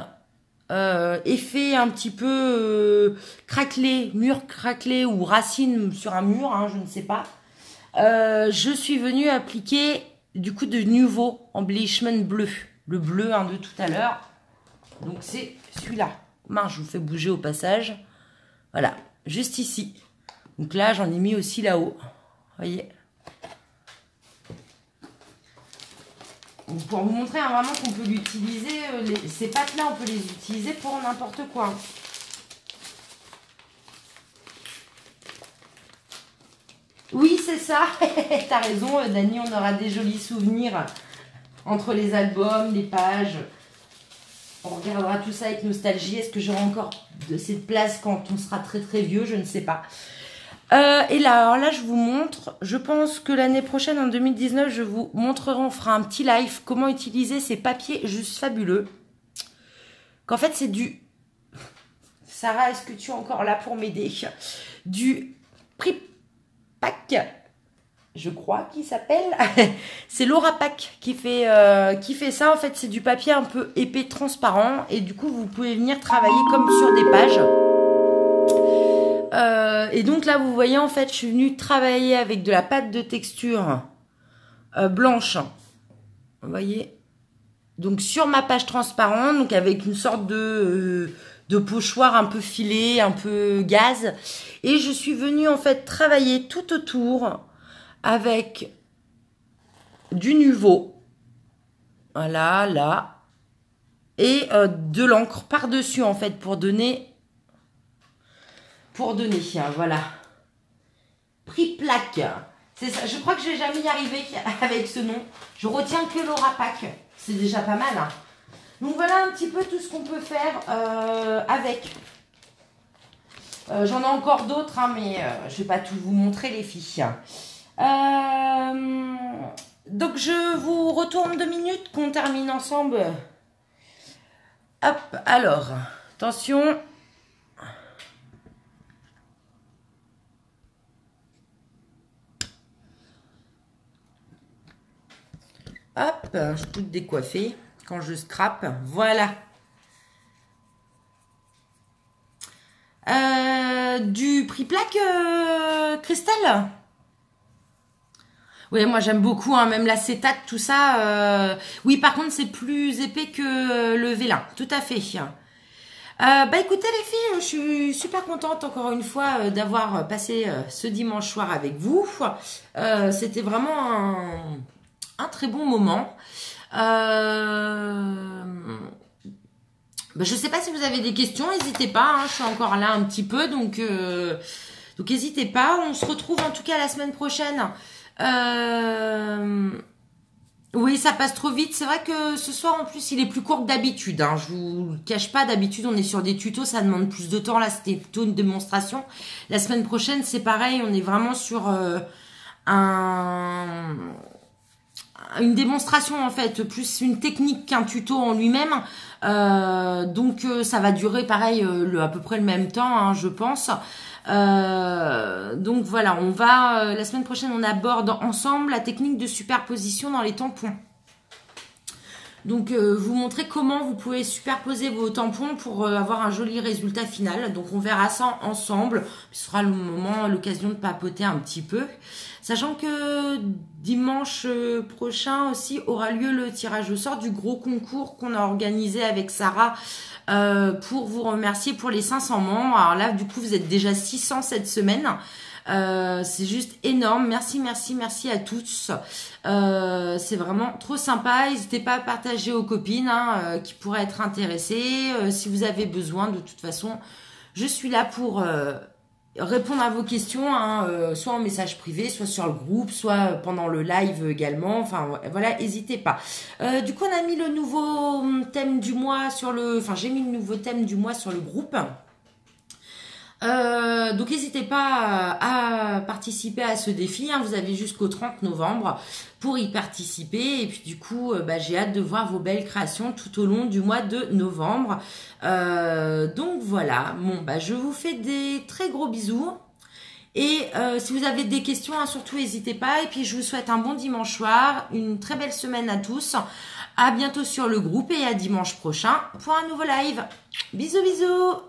effet un petit peu craquelé, mur craquelé ou racine sur un mur, hein, je ne sais pas. Je suis venue appliquer, du coup, de nouveau embellishment bleu. Le bleu de tout à l'heure. Donc, c'est celui-là. Mince, je vous fais bouger au passage. Voilà, juste ici. Donc là, j'en ai mis aussi là-haut. Vous voyez. Donc, pour vous montrer vraiment qu'on peut l'utiliser, ces pâtes-là, on peut les utiliser pour n'importe quoi. Oui, c'est ça. T'as raison, Dani, on aura des jolis souvenirs entre les albums, les pages. On regardera tout ça avec nostalgie. Est-ce que j'aurai encore de cette place quand on sera très très vieux? Je ne sais pas. Et là, alors là, je vous montre. Je pense que l'année prochaine, en 2019, je vous montrerai, on fera un petit live, comment utiliser ces papiers juste fabuleux. Qu'en fait, c'est du... Sarah, est-ce que tu es encore là pour m'aider? Du Pripack, je crois qu'il s'appelle. C'est Laura Pack qui fait ça. En fait, c'est du papier un peu épais, transparent. Et du coup, vous pouvez venir travailler comme sur des pages. Et donc là, vous voyez, en fait, je suis venue travailler avec de la pâte de texture blanche. Vous voyez? Donc, sur ma page transparente, donc avec une sorte de pochoir un peu filé, un peu gaz. Et je suis venue, en fait, travailler tout autour avec du Nuvo. Voilà, là. Et de l'encre par-dessus, en fait, pour donner, voilà. Priplaque. C'est ça. Je crois que je vais jamais y arriver avec ce nom. Je retiens que Laura Pack. C'est déjà pas mal. Hein. Donc voilà un petit peu tout ce qu'on peut faire avec. J'en ai encore d'autres, hein, mais je vais pas tout vous montrer les filles. Donc je vous retourne 2 minutes qu'on termine ensemble. Hop, alors, attention. Hop, je suis toute décoiffée quand je scrape. Voilà. Du Priplaque, Christelle? Oui, moi j'aime beaucoup, hein, même l'acétate, tout ça. Oui, par contre, c'est plus épais que le vélin, tout à fait. Bah écoutez les filles, je suis super contente encore une fois d'avoir passé ce dimanche soir avec vous. C'était vraiment un très bon moment. Je sais pas si vous avez des questions, n'hésitez pas, hein, je suis encore là un petit peu, donc n'hésitez pas. On se retrouve en tout cas la semaine prochaine. Oui, ça passe trop vite. C'est vrai que ce soir, en plus, il est plus court que d'habitude. Hein. Je vous le cache pas, d'habitude, on est sur des tutos, ça demande plus de temps. Là, c'était plutôt une démonstration. La semaine prochaine, c'est pareil, on est vraiment sur une démonstration, en fait, plus une technique qu'un tuto en lui-même. Donc, ça va durer, pareil, à peu près le même temps, hein, je pense. Donc voilà, on va la semaine prochaine on aborde ensemble la technique de superposition dans les tampons. Donc vous montrer comment vous pouvez superposer vos tampons pour avoir un joli résultat final. Donc on verra ça ensemble. Ce sera le moment, l'occasion de papoter un petit peu. Sachant que dimanche prochain aussi aura lieu le tirage au sort du gros concours qu'on a organisé avec Sarah pour vous remercier pour les 500 membres. Alors là, du coup, vous êtes déjà 600 cette semaine. C'est juste énorme. Merci, merci, merci à tous. C'est vraiment trop sympa. N'hésitez pas à partager aux copines qui pourraient être intéressées. Si vous avez besoin, de toute façon, je suis là pour répondre à vos questions, soit en message privé, soit sur le groupe, soit pendant le live également. Enfin voilà, n'hésitez pas. Du coup, on a mis le nouveau thème du mois sur le... Enfin, j'ai mis le nouveau thème du mois sur le groupe. Donc n'hésitez pas à participer à ce défi, hein. Vous avez jusqu'au 30 novembre pour y participer et puis du coup j'ai hâte de voir vos belles créations tout au long du mois de novembre. Donc voilà, bon je vous fais des très gros bisous et si vous avez des questions, hein, surtout n'hésitez pas, et puis je vous souhaite un bon dimanche soir, une très belle semaine à tous, à bientôt sur le groupe et à dimanche prochain pour un nouveau live. Bisous bisous.